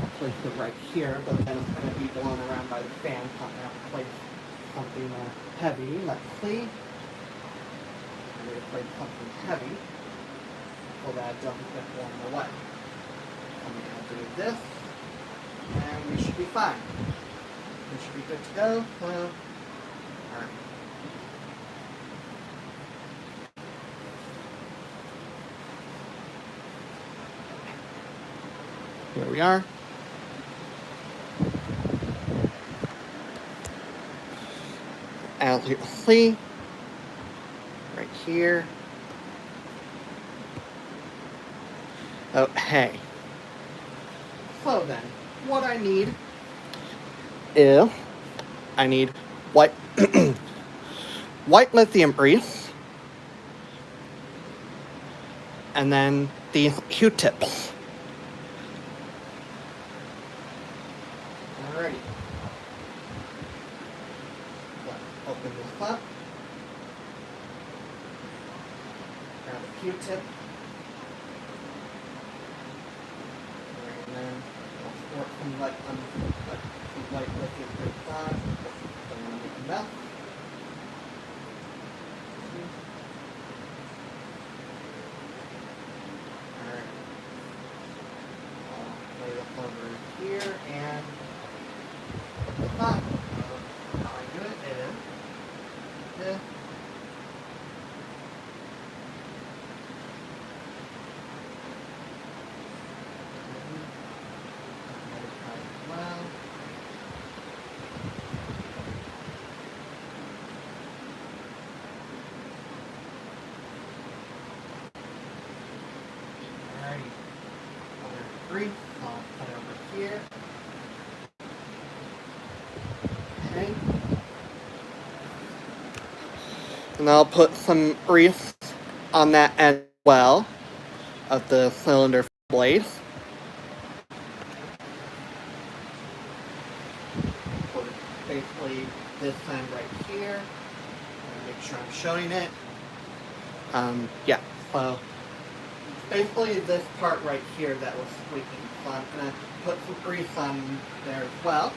I'll place it right here, but then it's going to be blown around by the fan, so I'm going to have to place something heavy. Let's see. I'm going to place something heavy so that it doesn't get blown away. I'm going to do this, and we should be fine. We should be good to go. Alright. Here we are. As you can see, right here. Okay. So then, what I need is I need white white lithium grease, and then these Q-tips. Alrighty. Let's open this up. Grab a Q-tip. And then let's work some light lithium grease on. Don't want to make a mess. Alright. I'll lay this over here and put this on. How I do it is this. grease. I'll put it over here. Okay. And I'll put some grease on that as well of the cylinder blade. Put basically this end right here. Make sure I'm showing it. Yeah, so basically this part right here that was squeaking. So I'm going to put some grease on there as well.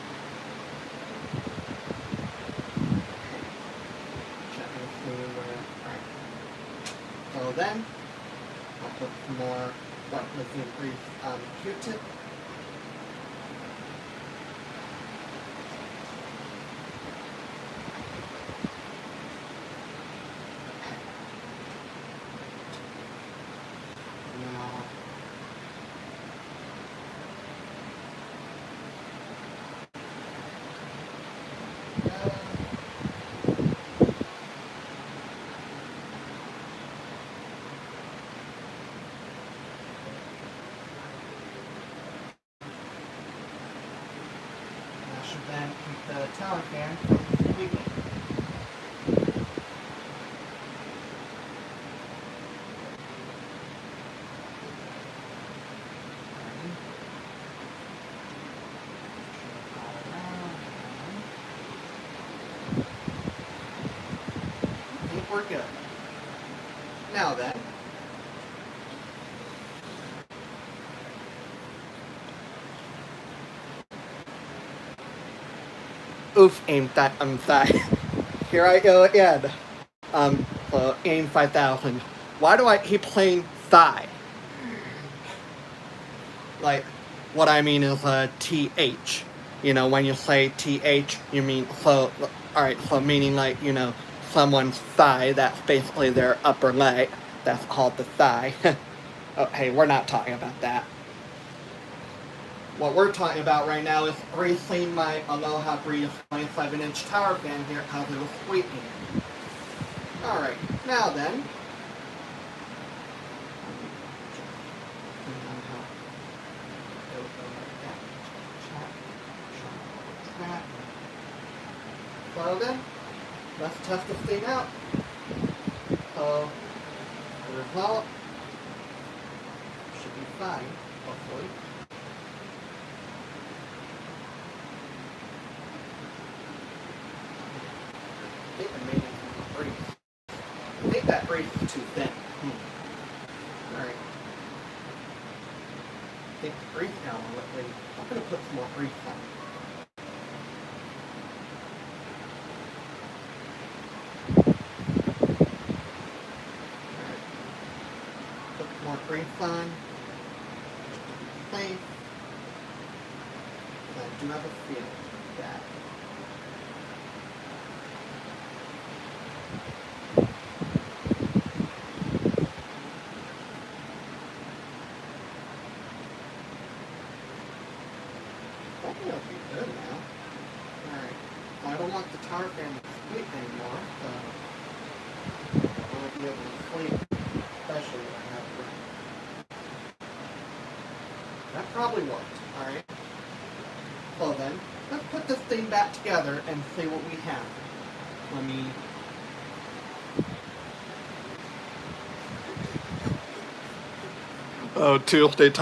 Checking to see where, alright. So then, I'll put some more wet lithium grease on the Q-tip. Then keep the tower fan from squeaking. I think we're good. Now then, oof, aim that, I'm sorry. Here I go again. So aim 5000. Why do I keep playing thigh? Like, what I mean is TH. You know, when you say TH, you mean, so, alright, so meaning like, you know, someone's thigh, that's basically their upper leg. That's called the thigh. Oh, hey, we're not talking about that. What we're talking about right now is greasing my Aloha Breeze 27-inch tower fan here because it was squeaking. Alright, now then. So then, let's test this thing out. So, the result should be fine, hopefully. I think I made it from grease. I think that grease is too thin. Alright. I think the grease now, I'm going to put some more grease on. More grease on, safe. I do have a feeling that I think it'll be good now. Alright, well, I don't want the tower fan to squeak anymore, so I want to be able to sleep, especially when I have rain. That probably worked, alright? So then, let's put this thing back together and see what we have. Let me... Oh, Tuesday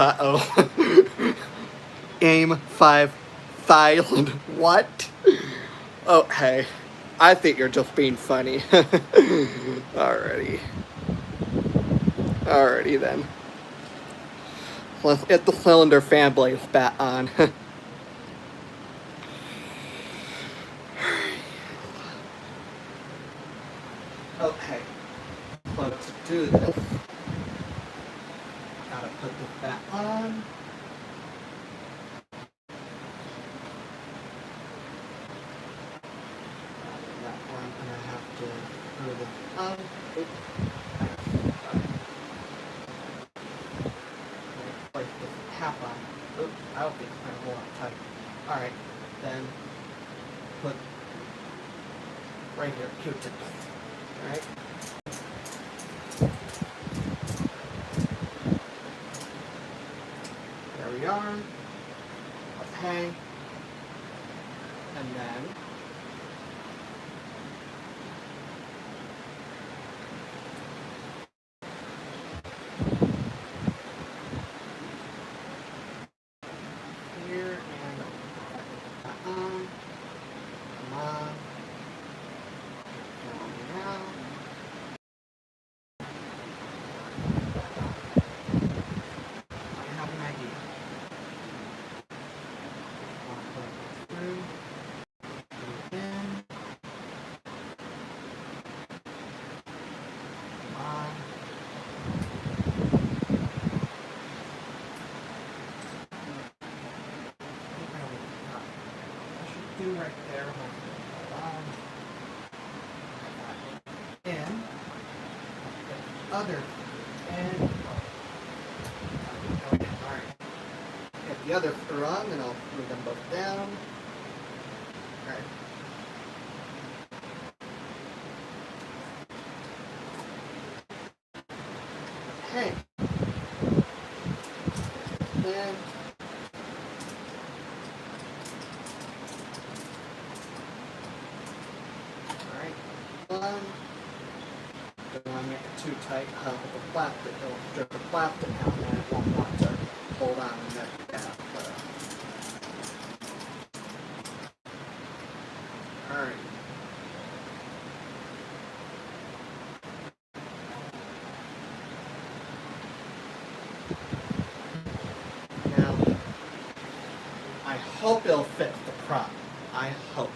Aim 5000. What? Oh, hey. I think you're just being funny. Alrighty. Alrighty then. Let's get the cylinder fan blades back on. Okay. So to do this, gotta put this back on. I'm gonna have to screw this on. Oops. Place this cap on. Oops, I don't think it's gonna hold on tight. Alright, then put right here, Q-tips. Alright. There we are. Okay. And then here, and that on. Come on. Now. I have an idea. I'll put it through. Again. Come on. I should do right there. In. Other. And. Alright. Get the other rung, and I'll move them both down. Alright. Okay. Then. Alright. One. Don't want to make it too tight with the plastic. It'll strip the plastic out, and it won't want to hold on and net down. Alright. Now, I hope it'll fit the prop. I hope.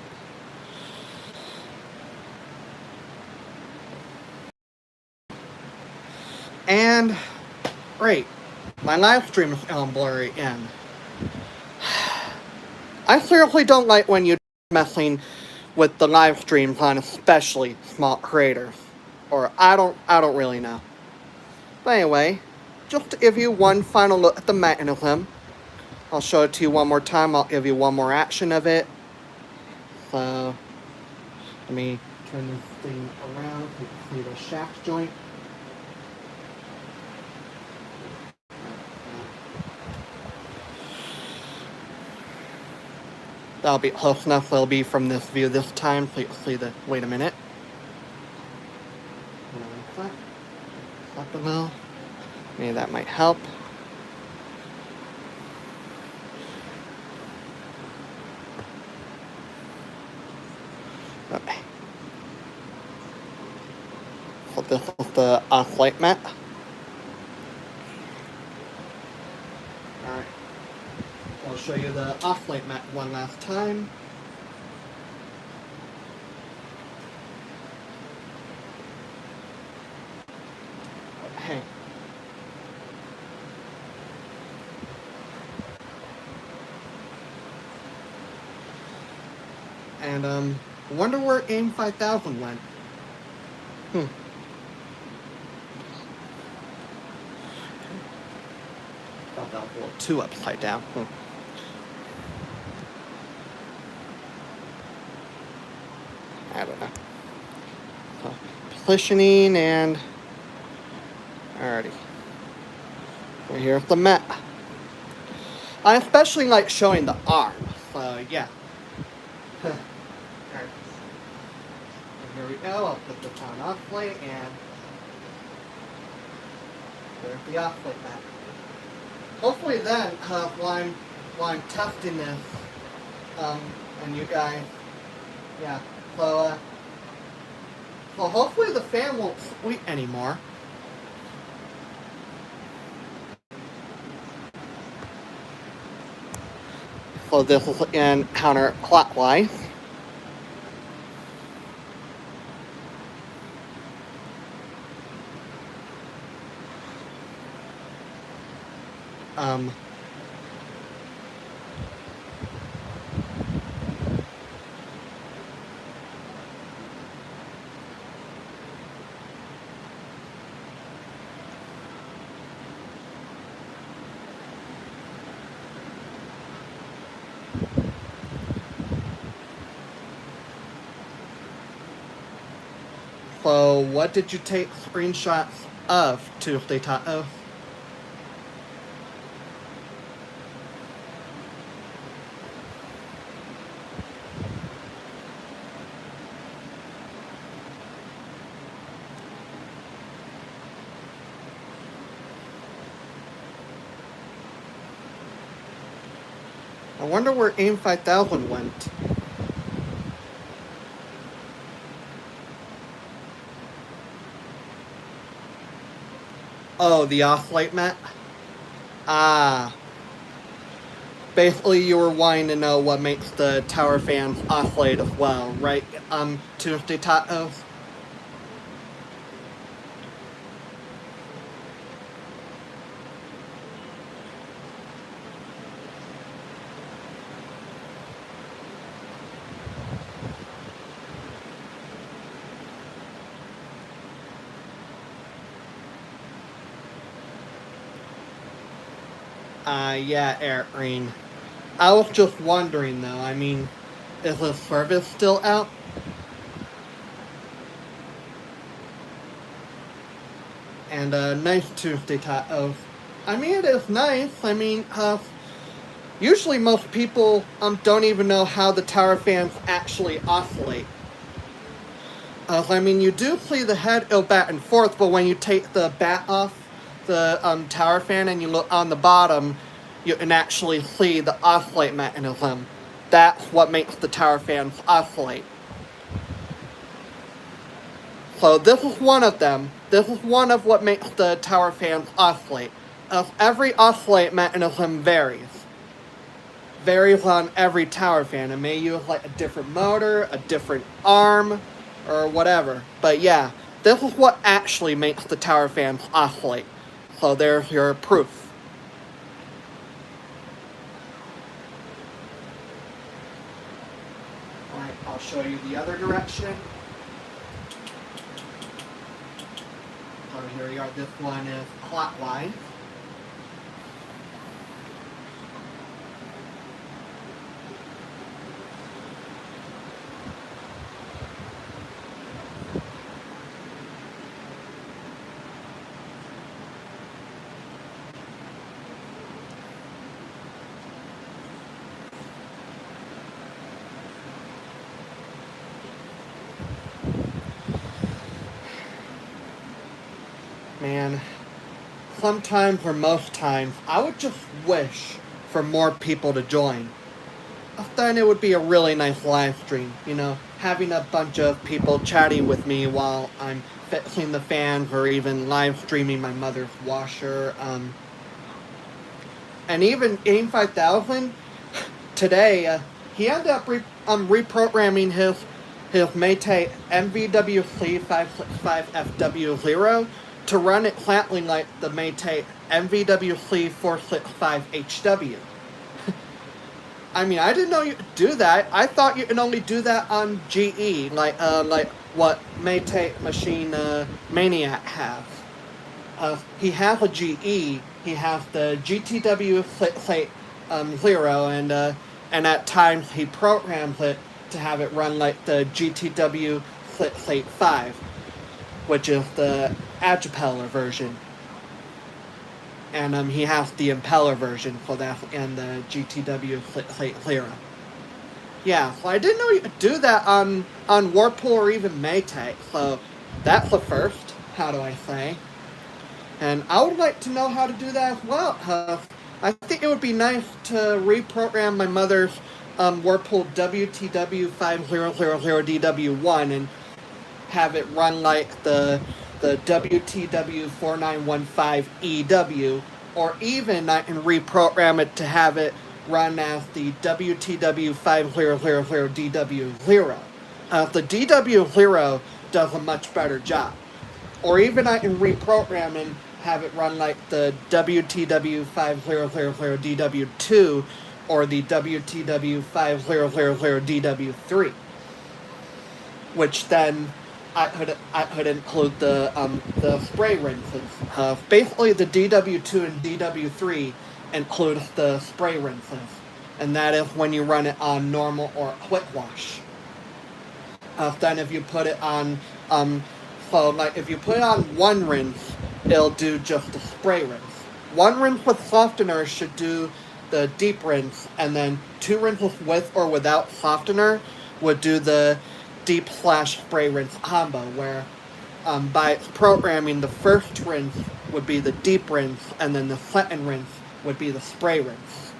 And, great. My live stream is blurry in. I seriously don't like when you're messing with the live streams on especially small creators. Or I don't really know. But anyway, just to give you one final look at the mechanism. I'll show it to you one more time. I'll give you one more action of it. So, let me turn this thing around so you can see the shaft joint. That'll be close enough. That'll be from this view this time, so you can see the. Wait a minute. Up a little. Maybe that might help. Okay. So this is the off-light mat. Alright. I'll show you the off-light mat one last time. Okay. And, wonder where AIM 5000 went. Thought that was a little too upside down. I don't know. So, positioning and... Alrighty. So here's the mat. I especially like showing the arm, so yeah. Alright. Here we go. I'll put the on off plate and there's the off plate mat. Hopefully then, while I'm testing this, and you guys, yeah. So hopefully the fan won't squeak anymore. So this is in counterclockwise. So what did you take screenshots of, Tuesday Tato? I wonder where AIM 5000 went. Oh, the oscillate mat? Ah. Basically, you were wanting to know what makes the tower fans oscillate as well, right? Tuesday Tatos? Yeah, Eric Green. I was just wondering though, I mean, is the service still out? And nice Tuesday Tatos. I mean, it is nice. I mean, usually most people don't even know how the tower fans actually oscillate. I mean, you do see the head go back and forth, but when you take the bat off the tower fan and you look on the bottom, you can actually see the oscillate mechanism. That's what makes the tower fans oscillate. So this is one of them. This is one of what makes the tower fans oscillate. Every oscillate mechanism varies on every tower fan. It may use like a different motor, a different arm, or whatever. But yeah, this is what actually makes the tower fans oscillate. So there's your proof. Alright, I'll show you the other direction. So here we are, this one is clockwise. Man, sometimes or most times, I would just wish for more people to join. Then it would be a really nice live stream, you know, having a bunch of people chatting with me while I'm fixing the fans or even live streaming my mother's washer. And even AIM 5000, today, he ended up reprogramming his Maytag MVWC 565FW0 to run exactly like the Maytag MVWC 465HW. I mean, I didn't know you could do that. I thought you could only do that on GE, like what Maytag Machine Maniac has. He has a GE. He has the GTW 0, and at times he programs it to have it run like the GTW 5, which is the Agipeller version. And he has the impeller version for that and the GTW 0. Yeah, so I didn't know you could do that on Whirlpool or even Maytag, so that's the first, how do I say. And I would like to know how to do that as well. I think it would be nice to reprogram my mother's Whirlpool WTW 5000DW1 and have it run like the WTW 4915EW, or even I can reprogram it to have it run as the WTW 5000DW0. The DW0 does a much better job. Or even I can reprogram and have it run like the WTW 5000DW2 or the WTW 5000DW3, which then I could include the spray rinses. Basically, the DW2 and DW3 includes the spray rinses, and that is when you run it on normal or quick wash. Then if you put it on so like if you put it on one rinse, it'll do just the spray rinse. One rinse with softener should do the deep rinse, and then two rinses with or without softener would do the deep / spray rinse combo, where by programming, the first rinse would be the deep rinse, and then the second rinse would be the spray rinse.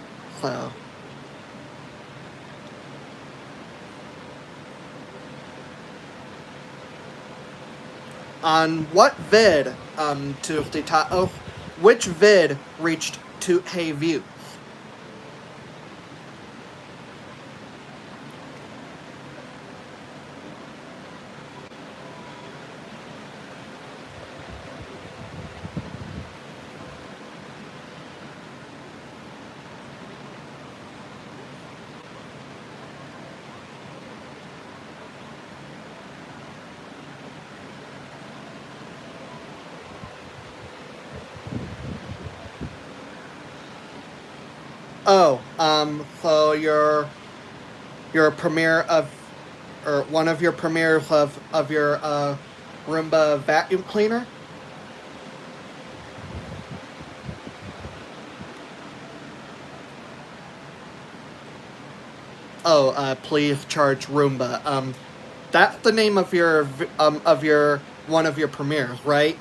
So On what vid, Tuesday Tato, which vid reached 2K views? Oh, so your premiere of, or one of your premieres of your Roomba vacuum cleaner? Oh, please charge Roomba. That's the name of your one of your premieres, right?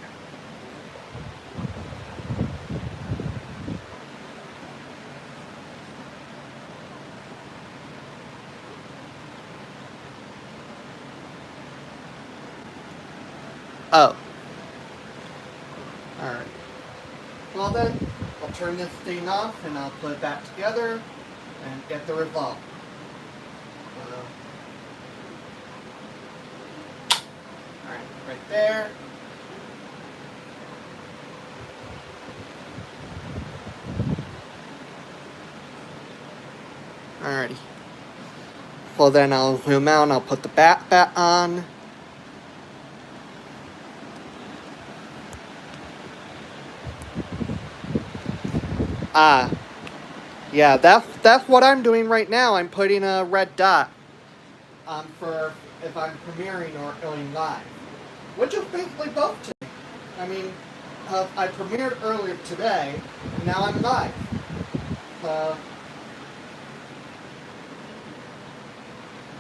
Oh, all right. Well then, I'll turn this thing off and I'll put it back together and get the result. All right, right there. Alrighty. Well then I'll zoom out and I'll put the bat on. Ah, yeah, that's what I'm doing right now. I'm putting a red dot for if I'm premiering or going live, which is basically both today. I mean, I premiered earlier today, and now I'm live.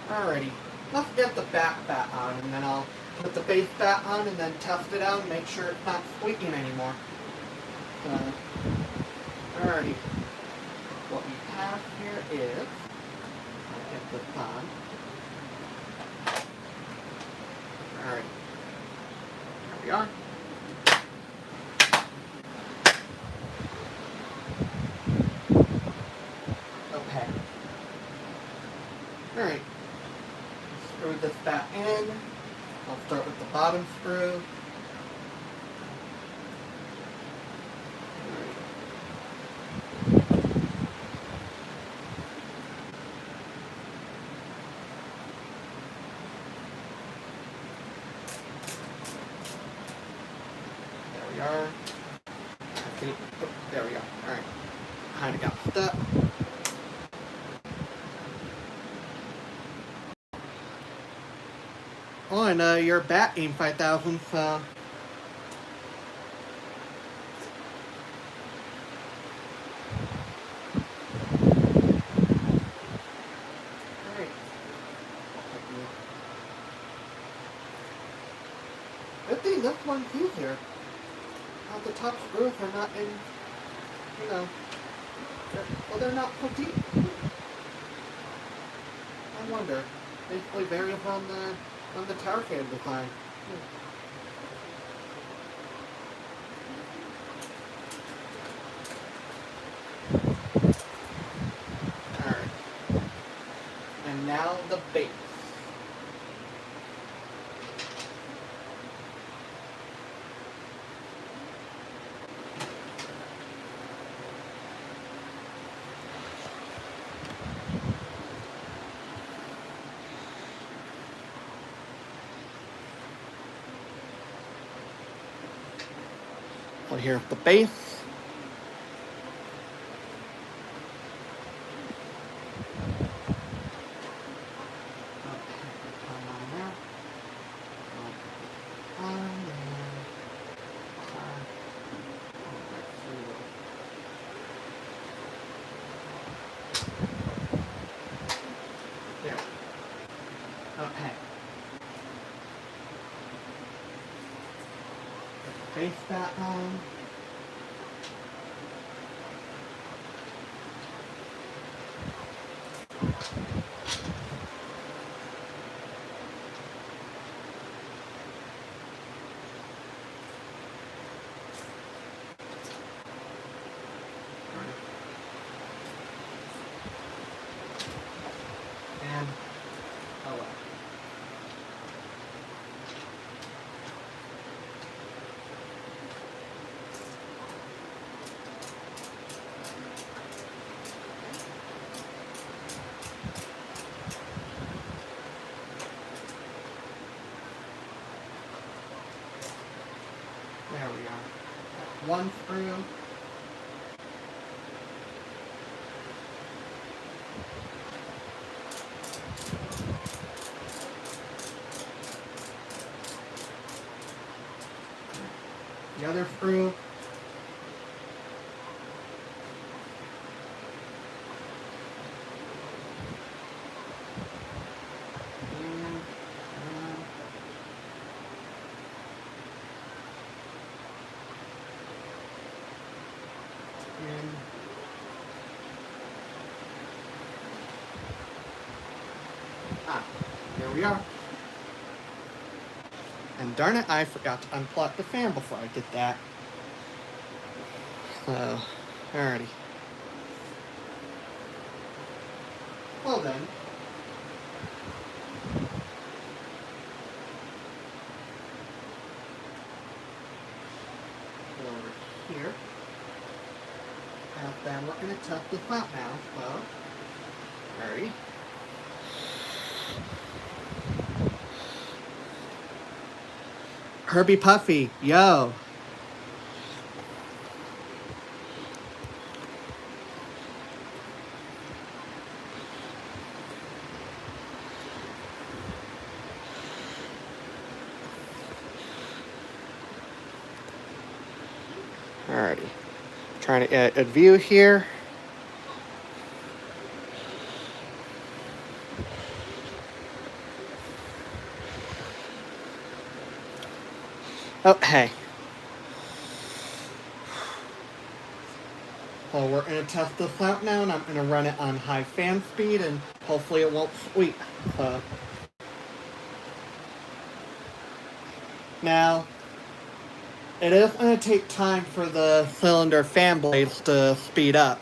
Alrighty, let's get the bat on, and then I'll put the base bat on, and then test it out and make sure it's not squeaking anymore. Alrighty. What we have here is, I'll get this on. Alright. Here we are. Okay. Alright. Screw this back in. I'll start with the bottom screw. There we are. There we go. Alright. Kind of got stuck. Oh, and your bat aim 5000, so... Alright. Good thing this one's easier. The top screws are not in, you know, they're not so deep. I wonder. Basically varies on the tower fan design. Alright. And now the base. So here's the base. There. Okay. Base that on. There we are. One screw. The other screw. Here we are. And darn it, I forgot to unplug the fan before I did that. So, alrighty. Well then. Go over here. And then we're going to test this out now. So, alrighty. Herbie Puffy, yo. Alrighty. Trying to get a view here. Oh, hey. Well, we're going to test this out now, and I'm going to run it on high fan speed, and hopefully it won't squeak. Now, it is going to take time for the cylinder fan blades to speed up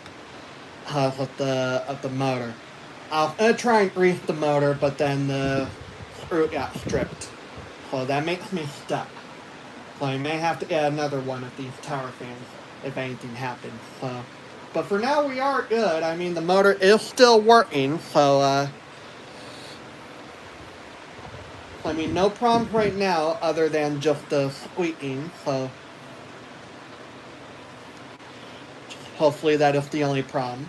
of the motor. I'm going to try and grease the motor, but then the screw got stripped. So that makes me stuck. So I may have to get another one of these tower fans if anything happens. But for now we are good. I mean, the motor is still working, so I mean, no problems right now other than just the squeaking, so hopefully that is the only problem.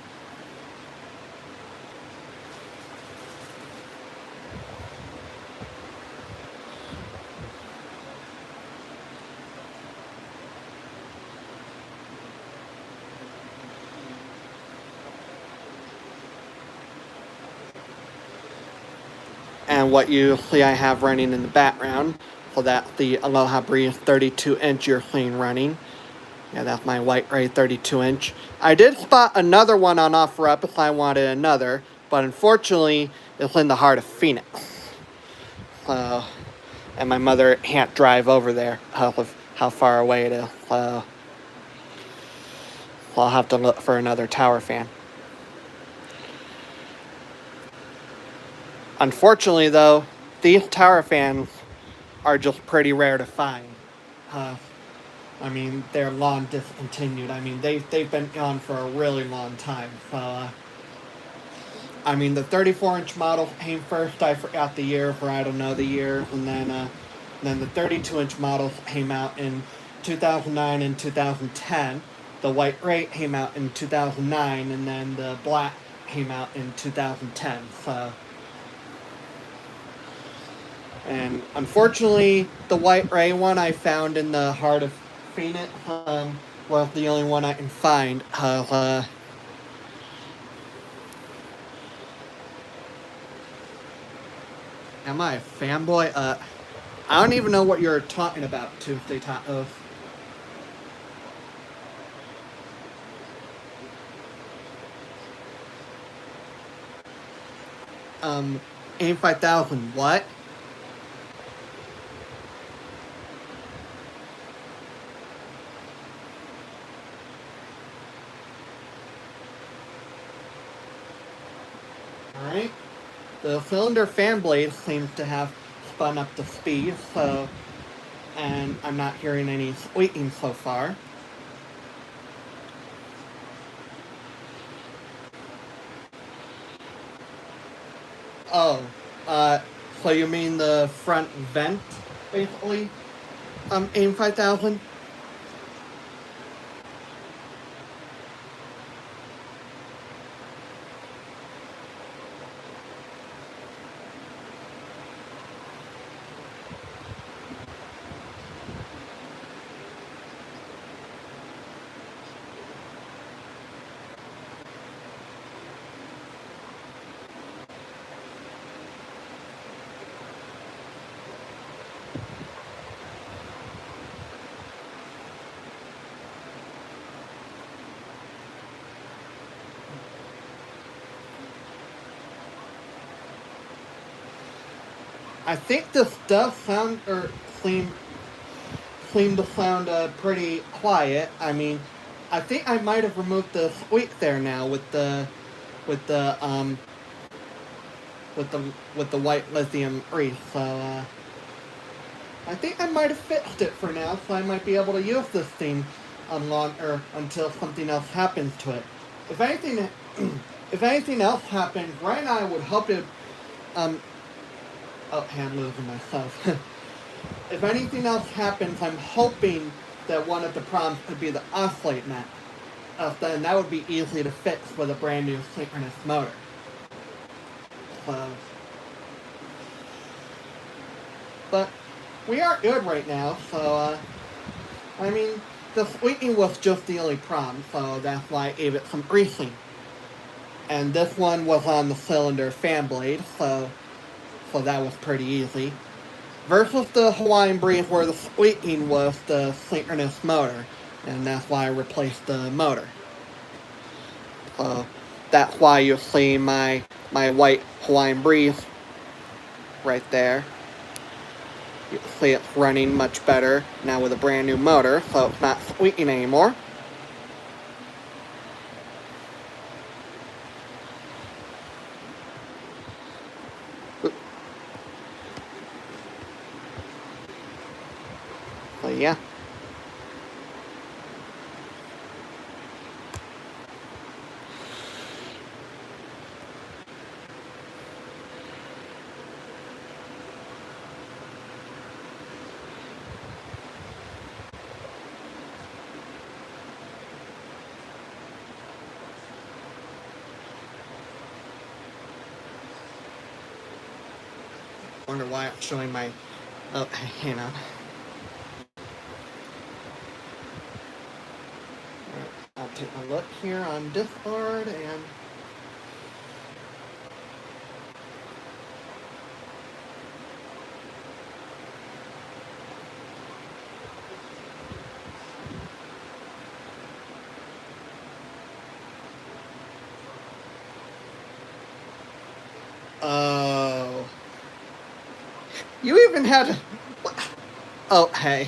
And what you see I have running in the background, so that's the Aloha Breeze 32-inch you're seeing running. Yeah, that's my White Ray 32-inch. I did spot another one on OfferUp if I wanted another, but unfortunately, it's in the heart of Phoenix. And my mother can't drive over there with how far away it is. So I'll have to look for another tower fan. Unfortunately, though, these tower fans are just pretty rare to find. I mean, they're long discontinued. I mean, they've been gone for a really long time. I mean, the 34-inch model came first. I forgot the year, or I don't know the year. And then the 32-inch models came out in 2009 and 2010. The White Ray came out in 2009, and then the black came out in 2010. And unfortunately, the White Ray one I found in the heart of Phoenix was the only one I can find. Am I a fanboy? I don't even know what you're talking about, Tuesday Tacos. AIM 5000, what? Alright. The cylinder fan blade seems to have spun up to speed, and I'm not hearing any squeaking so far. Oh, so you mean the front vent, basically? AIM 5000? I think this does sound or seem to sound pretty quiet. I mean, I think I might have removed the squeak there now with the with the um with the white lithium wreath. So I think I might have fixed it for now, so I might be able to use this thing until something else happens to it. If anything, if anything else happens, right now I would hope to oh, hey, I'm losing myself. If anything else happens, I'm hoping that one of the problems could be the oscillate mat. Then that would be easy to fix with a brand new synchronous motor. So, but we are good right now, so I mean, the squeaking was just the only problem, so that's why I gave it some greasing. And this one was on the cylinder fan blade, so that was pretty easy. Versus the Hawaiian Breeze where the squeaking was the synchronous motor, and that's why I replaced the motor. So that's why you'll see my white Hawaiian Breeze right there. You can see it's running much better now with a brand new motor, so it's not squeaking anymore. So yeah. Wonder why it's showing my... Oh, hang on. I'll take a look here on Discord and... Oh. You even had... Oh, hey.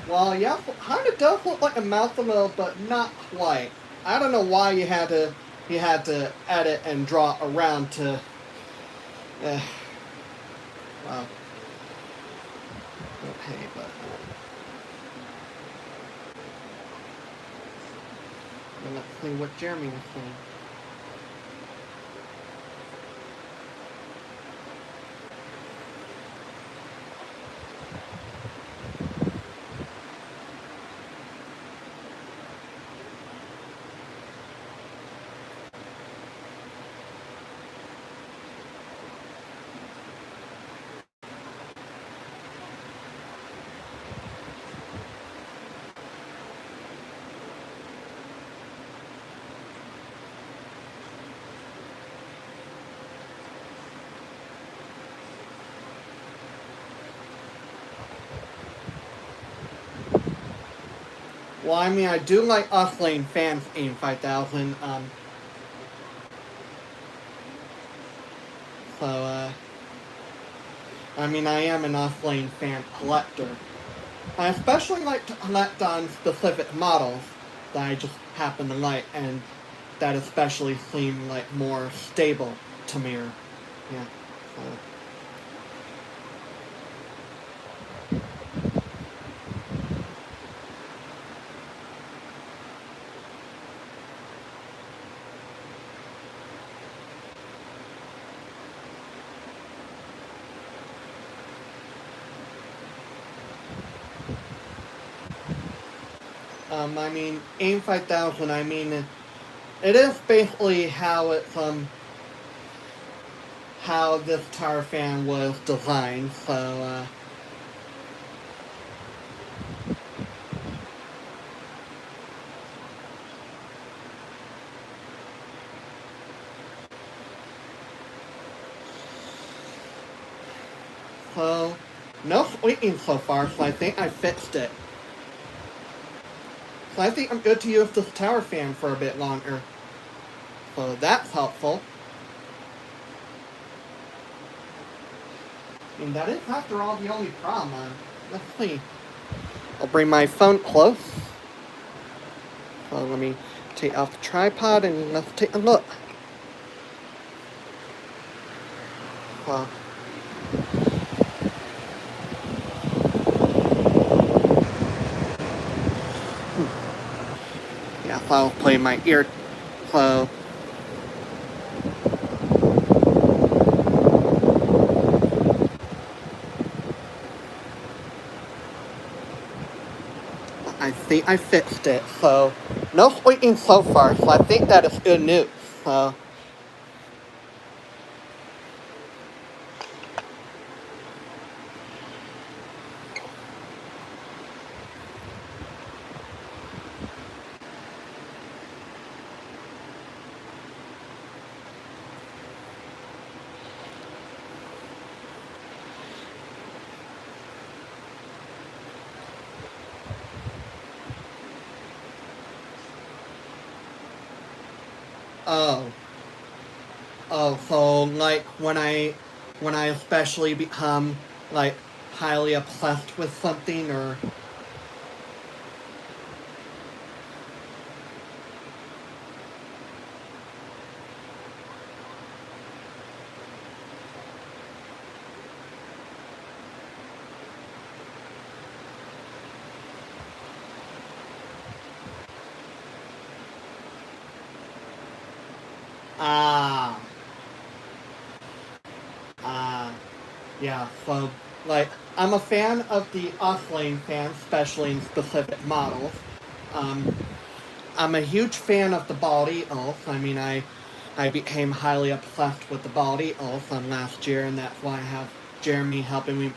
Well, yeah, kind of does look like a mouth a little, but not quite. I don't know why you had to edit and draw around to. Wow. Okay, but. Let's see what Jeremy was saying. Well, I mean, I do like oscillating fans in 5000. So, I mean, I am an oscillating fan collector. I especially like to collect on specific models that I just happen to like, and that especially seem like more stable to me. Yeah. So. I mean, AIM 5000, I mean, it is basically how it's, how this tower fan was designed, so, no squeaking so far, so I think I fixed it. So I think I'm good to use this tower fan for a bit longer. So that's helpful. I mean, that is, after all, the only problem. Let's see. I'll bring my phone close. So let me take off the tripod and let's take a look. Well, yeah, so I'll play my ear. So I think I fixed it. So no squeaking so far. So I think that is good news. So. Oh. Oh, so like when I especially become like highly obsessed with something or ah ah yeah, so like I'm a fan of the oscillating fan, especially in specific models. Um, I'm a huge fan of the bald eagles. I mean, I became highly obsessed with the bald eagles last year, and that's why I have Jeremy helping me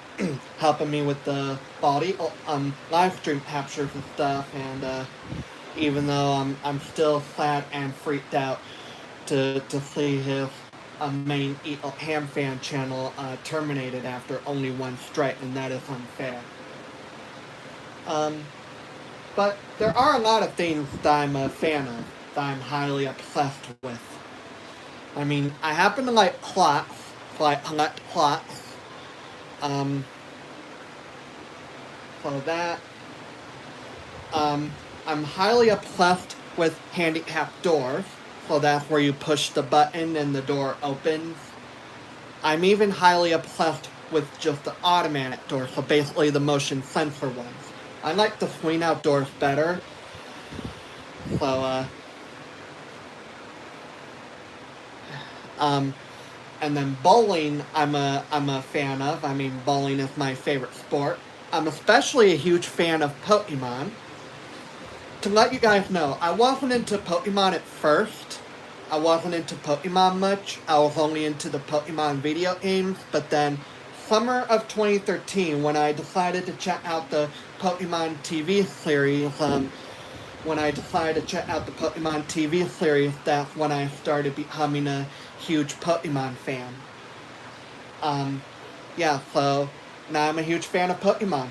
helping me with the bald eagle live stream captures and stuff. And even though I'm still sad and freaked out to see his main Eagle Ham fan channel terminated after only one strike, and that is unfair. Um, but there are a lot of things that I'm a fan of, that I'm highly obsessed with. I mean, I happen to like clocks, so I collect clocks. Um, so that, I'm highly obsessed with handicapped doors. So that's where you push the button and the door opens. I'm even highly obsessed with just the automatic doors, so basically the motion sensor ones. I like the swing out doors better. So, and then bowling, I'm a fan of. I mean, bowling is my favorite sport. I'm especially a huge fan of Pokemon. To let you guys know, I wasn't into Pokemon at first. I wasn't into Pokemon much. I was only into the Pokemon video games, but then summer of 2013, when I decided to check out the Pokemon TV series, that's when I started becoming a huge Pokemon fan. Yeah, so now I'm a huge fan of Pokemon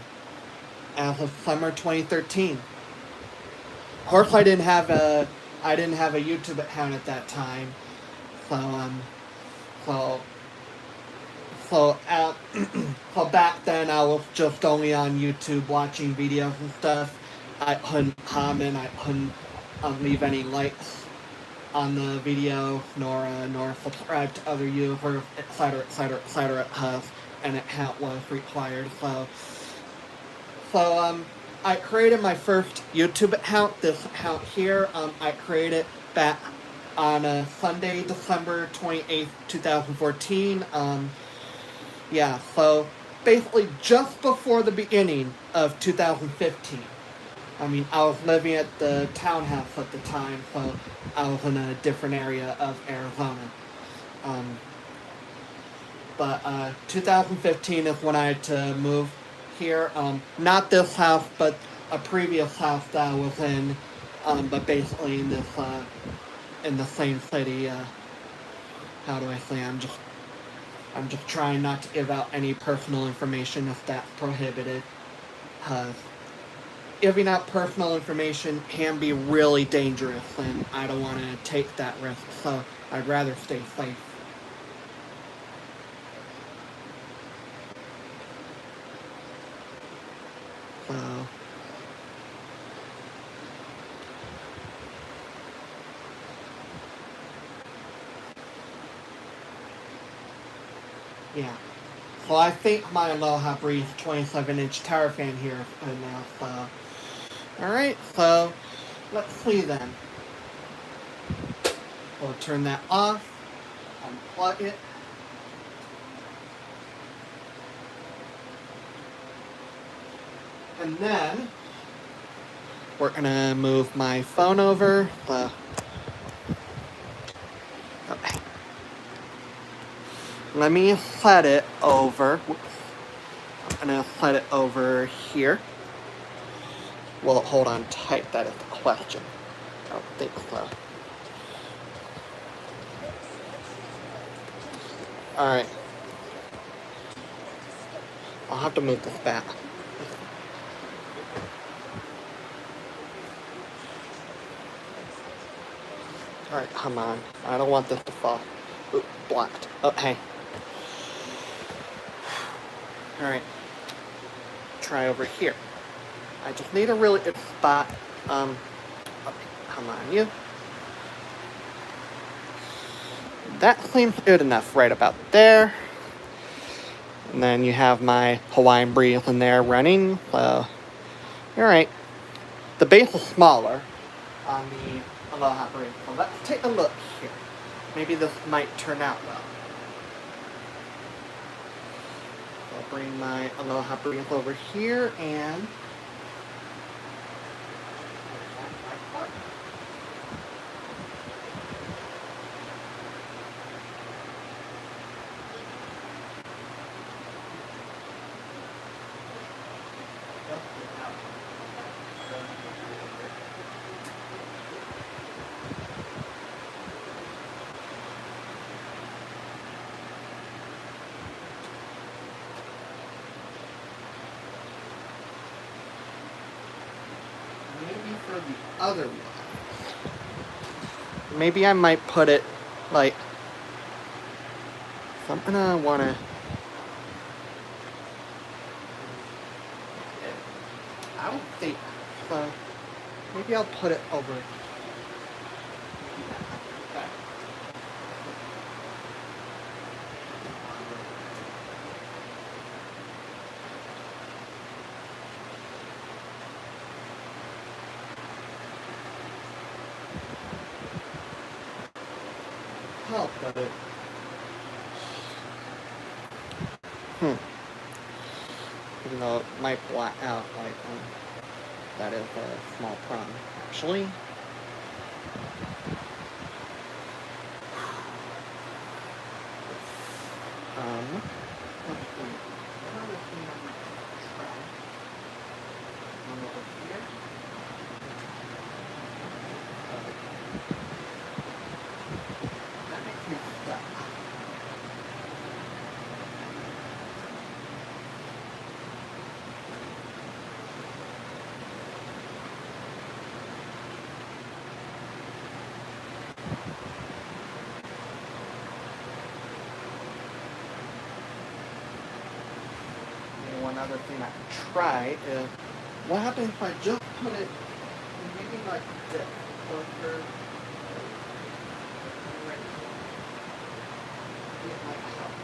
as of summer 2013. Of course, I didn't have a YouTube account at that time, so so so so back then I was just only on YouTube watching videos and stuff. I couldn't comment, I couldn't leave any likes on the video, nor subscribe to other users, etc., etc., etc. Because an account was required. So I created my first YouTube account. This account here, I created back on Sunday, December 28th, 2014. Yeah, so basically just before the beginning of 2015. I mean, I was living at the townhouse at the time, so I was in a different area of Arizona. But 2015 is when I had to move here. Not this house, but a previous house that I was in. But basically in this, in the same city. How do I say? I'm just trying not to give out any personal information if that's prohibited. Giving out personal information can be really dangerous, and I don't want to take that risk. So I'd rather stay safe. So yeah. So I think my Aloha Breeze 27-inch tower fan here is good now. So alright, so let's see then. We'll turn that off, unplug it. And then we're gonna move my phone over. Okay. Let me set it over. I'm gonna set it over here. Well, hold on tight. That is the question. I don't think so. Alright. I'll have to move this back. Alright, come on. I don't want this to fall. Ooh, blocked. Oh, hey. Alright. Try over here. I just need a really good spot. Okay, come on, you. That seems good enough right about there. And then you have my Hawaiian Breeze in there running. So, alright. The base is smaller on the Aloha Breeze. So let's take a look here. Maybe this might turn out well. I'll bring my Aloha Breeze over here and for the other one. Maybe I might put it like, so I'm gonna wanna, I don't think, so maybe I'll put it over. Help, but it. Even though it might black out, like, that is a small problem, actually. Let's see. Another thing I might try. One over here. That makes me stuck. One other thing I can try is, what happens if I just put it maybe like this, closer, right here. It might help.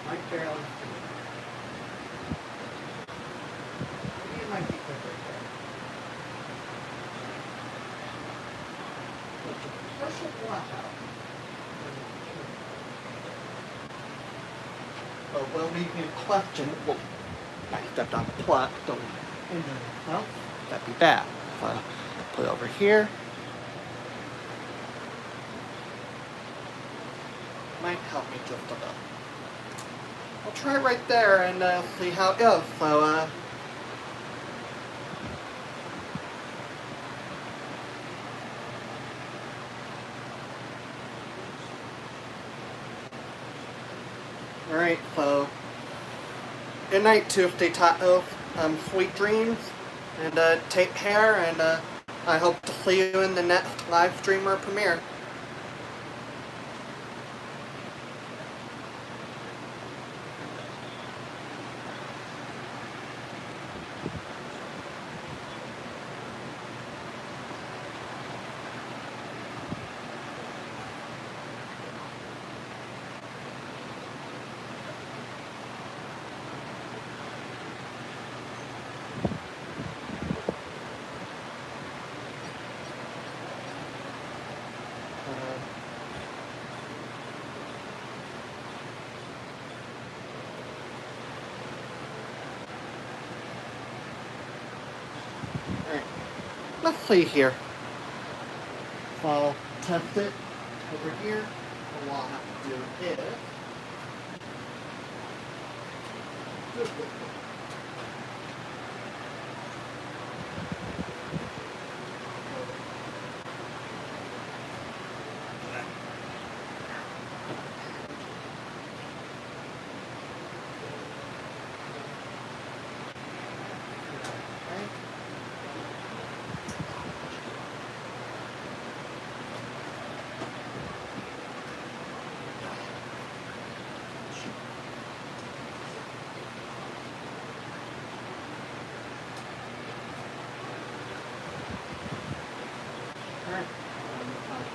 I barely see it. Maybe it might be quicker there. Partial blackout. But will leave me a question. Well, I stepped on the plug. Don't injure myself. That'd be bad. So put it over here. might help me just a bit. I'll try right there and see how it goes. So, alright, so good night, Tuesday Tacos. Sweet dreams, and take care, and I hope to see you in the next live stream or premiere. Alright, let's see here. So I'll test it over here, and what I'll have to do is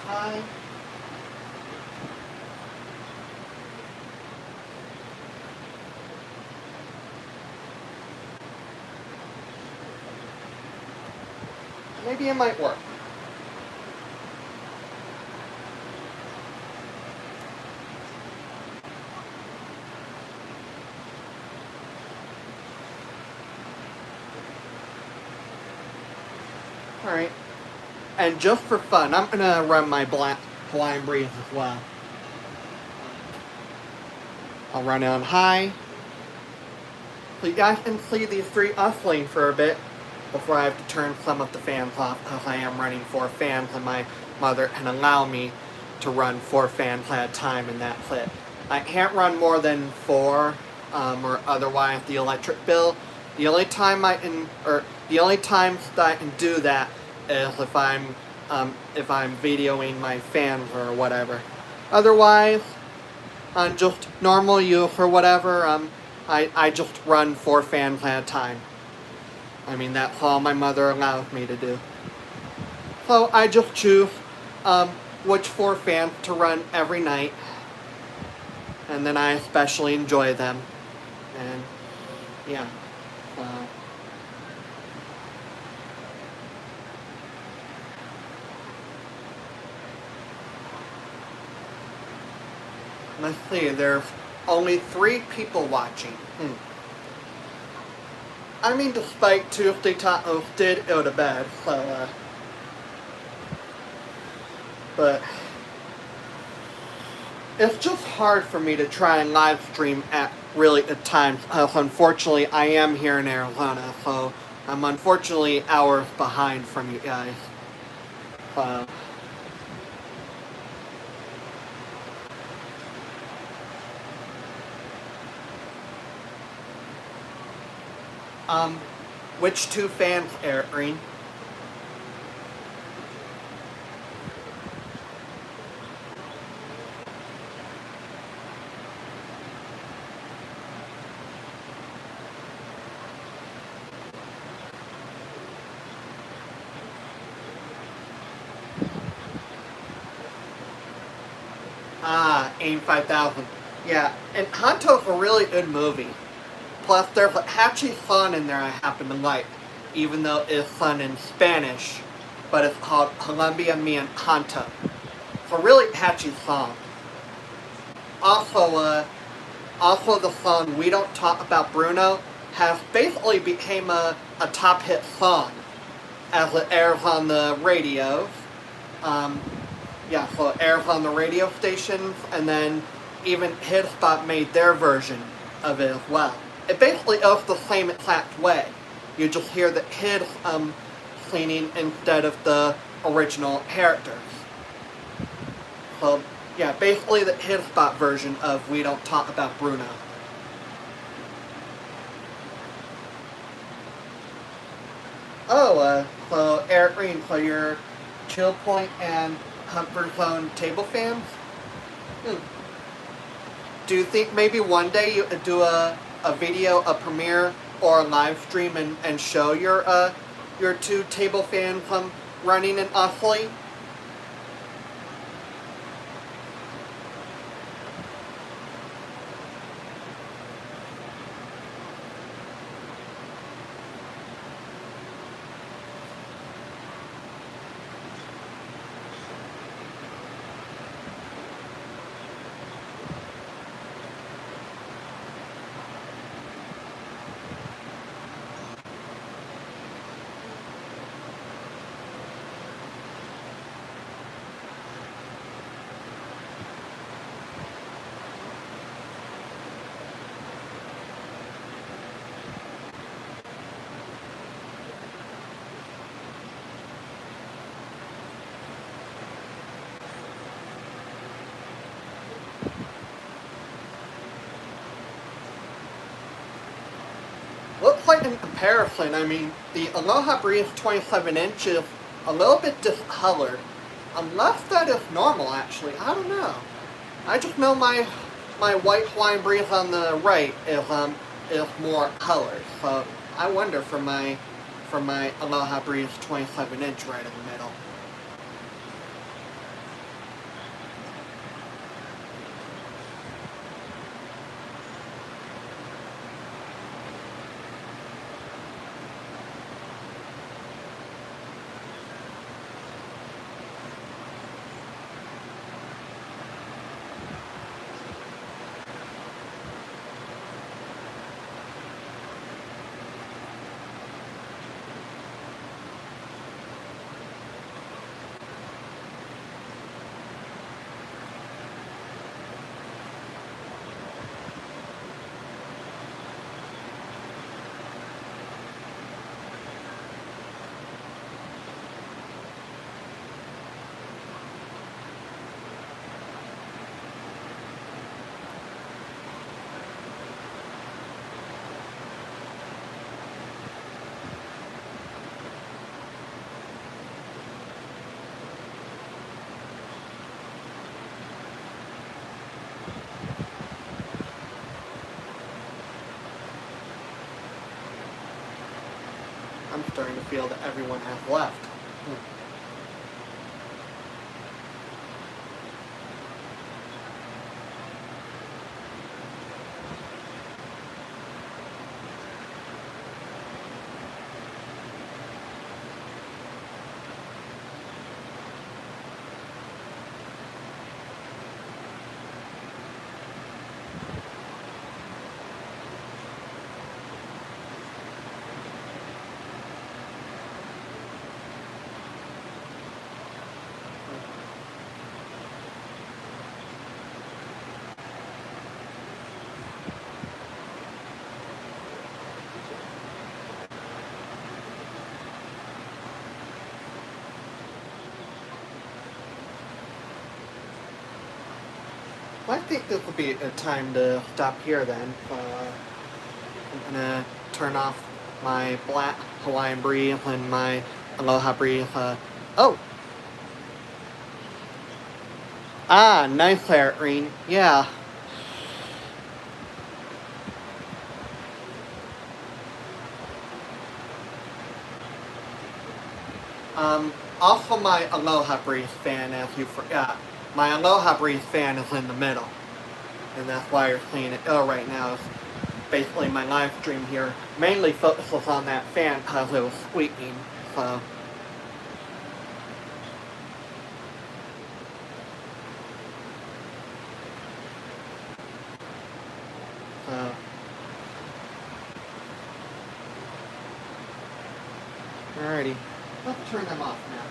high. Maybe it might work. Alright. And just for fun, I'm gonna run my black Aloha Breeze as well. I'll run it on high. So you guys can see these three oscillating for a bit before I have to turn some of the fans off, because I am running 4 fans and my mother can allow me to run 4 fans at a time in that clip. I can't run more than 4, or otherwise the electric bill. The only time the only times that I can do that is if I'm videoing my fans or whatever. Otherwise, on just normal use or whatever, I just run 4 fans at a time. I mean, that's all my mother allows me to do. So I just choose which 4 fans to run every night, and then I especially enjoy them. And yeah. Let's see, there's only 3 people watching. I mean, despite Tuesday Tacos did go to bed, so, but it's just hard for me to try and live stream at really good times. Unfortunately, I am here in Arizona, so I'm unfortunately hours behind from you guys. Which 2 fans, Green? AIM 5000. Yeah, and Hanto's a really good movie. Plus, there's a catchy song in there I happen to like, even though it's sung in Spanish, but it's called Colombia Me and Hanto. It's a really catchy song. Also the song We Don't Talk About Bruno has basically became a top hit song as it airs on the radio. Yeah, so it airs on the radio stations, and then even HidSpot made their version of it as well. It basically goes the same exact way. You just hear the HID cleaning instead of the original characters. So yeah, basically the HidSpot version of We Don't Talk About Bruno. Oh, so Eric Green, so you're Chill Point and Comfort Zone table fans? Do you think maybe one day you could do a video, a premiere, or a live stream and show your two table fans running in Usley? Looks like in comparison, I mean, the Aloha Breeze 27-inch is a little bit discolored. Unless that is normal, actually. I don't know. I just know my white Hawaiian Breeze on the right is more colored. So I wonder for my Aloha Breeze 27-inch right in the middle. I'm starting to feel that everyone has left. Well, I think this will be a time to stop here then. I'm gonna turn off my black Hawaiian Breeze and my Aloha Breeze. Oh! Ah, nice there, Green. Yeah. Also my Aloha Breeze fan, as you forgot. My Aloha Breeze fan is in the middle. And that's why you're seeing it right now. It's basically my live stream here mainly focuses on that fan because it was squeaking. So. Alrighty. Let's turn them off now.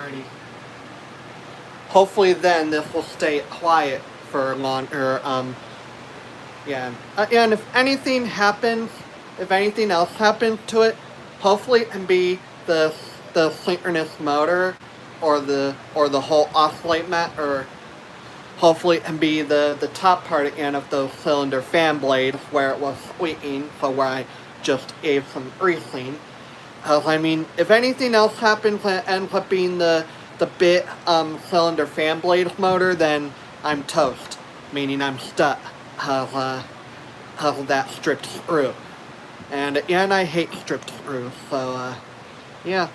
Alrighty. Hopefully then this will stay quiet for longer. Yeah. And if anything happens, if anything else happens to it, hopefully it can be the synchronous motor or the whole oscillate mat, or hopefully it can be the top part again of those cylinder fan blades where it was squeaking, so where I just gave some greasing. I mean, if anything else happens and it ends up being the bit cylinder fan blade motor, then I'm toast. Meaning I'm stuck. Of that stripped screw. And again, I hate stripped screws, so yeah.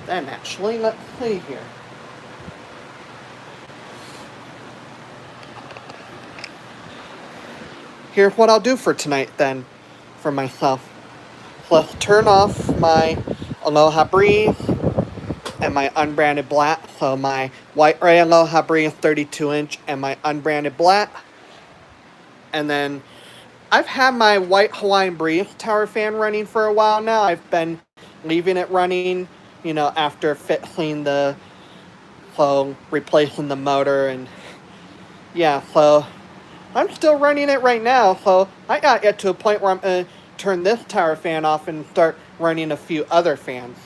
Then actually, let's see here. Here's what I'll do for tonight then, for myself. Let's turn off my Aloha Breeze and my unbranded black. So my White Ray Aloha Breeze 32-inch and my unbranded black. And then I've had my White Hawaiian Breeze tower fan running for a while now. I've been leaving it running, you know, after replacing the motor, and yeah, so I'm still running it right now. So I got to get to a point where I'm going to turn this tower fan off and start running a few other fans.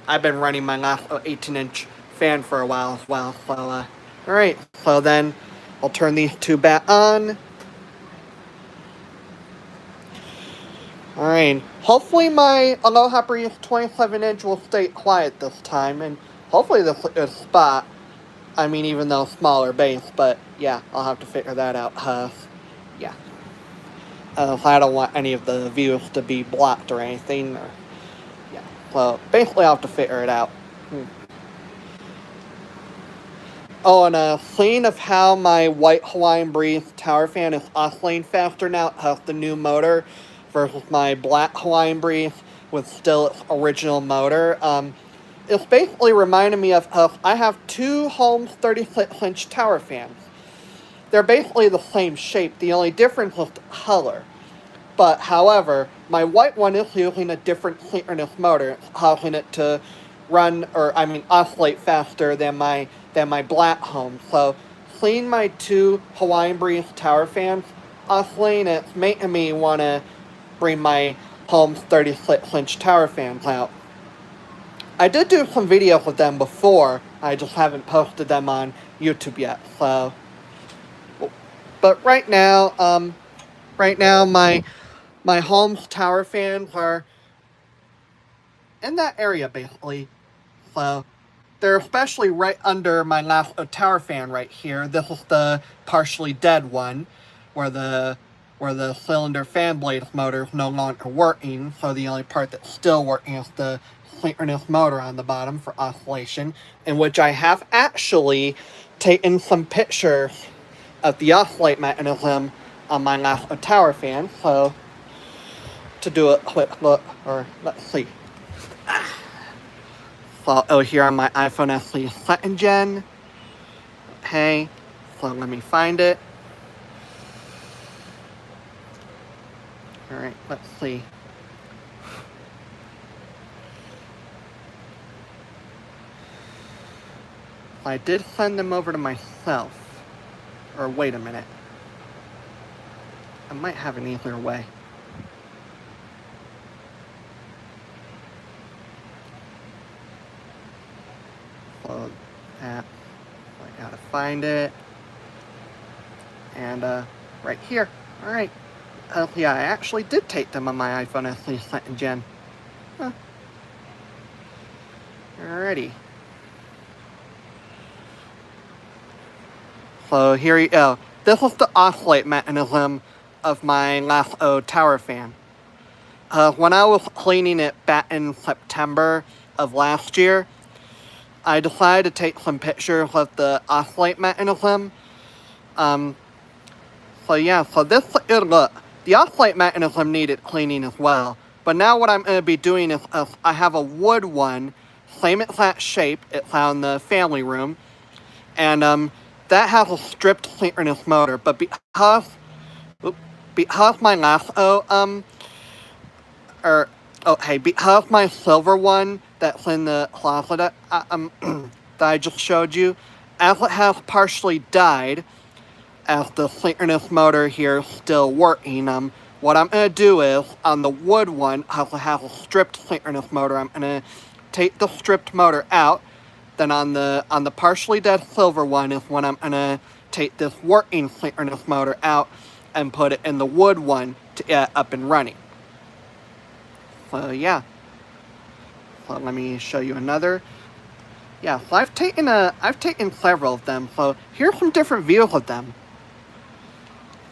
I've been running my last 18-inch fan for a while as well. So, alright, so then I'll turn these two back on. Alright, hopefully my Aloha Breeze 27-inch will stay quiet this time, and hopefully this is a good spot. I mean, even though smaller base, but yeah, I'll have to figure that out. Yeah. I don't want any of the views to be blocked or anything. Yeah, so basically I'll have to figure it out. Oh, and seeing of how my White Hawaiian Breeze tower fan is oscillating faster now, it has the new motor, versus my Black Hawaiian Breeze with still its original motor. It's basically reminding me of I have two Holmes 36-inch tower fans. They're basically the same shape, the only difference is the color. But, however, my white one is using a different synchronous motor. It's causing it to oscillate faster than my black home. So, seeing my two Hawaiian Breeze tower fans oscillating, it's making me want to bring my Holmes 36-inch tower fans out. I did do some videos with them before, I just haven't posted them on YouTube yet, so. But right now my Holmes tower fans are in that area, basically. So, they're especially right under my last tower fan right here. This is the partially dead one, where the cylinder fan blade motor is no longer working, so the only part that's still working is the synchronous motor on the bottom for oscillation, in which I have actually taken some pictures of the oscillate mechanism on my last tower fan. So, to do a quick look, or let's see. So, here on my iPhone SE 2nd Gen. Okay, so let me find it. Alright, let's see. I did send them over to myself. Or wait a minute. I might have an easier way. So that, I gotta find it. And right here. Alright. Yeah, I actually did take them on my iPhone SE 2nd Gen. Huh. Alrighty. So here you go. This is the oscillate mechanism of my last tower fan. When I was cleaning it back in September of last year, I decided to take some pictures of the oscillate mechanism. So yeah, so this is a good look. The oscillate mechanism needed cleaning as well. But now what I'm going to be doing is I have a wood one, same exact shape. It's out in the family room. And that has a stripped synchronous motor. But because my lasso, Oh, hey, because my silver one that's in the closet that I just showed you, as it has partially died, as the synchronous motor here is still working, what I'm going to do is, on the wood one, because it has a stripped synchronous motor, I'm going to take the stripped motor out. Then on the partially dead silver one is when I'm going to take this working synchronous motor out and put it in the wood one to get up and running. So yeah. So let me show you another. Yeah, so I've taken several of them. So here's some different views of them.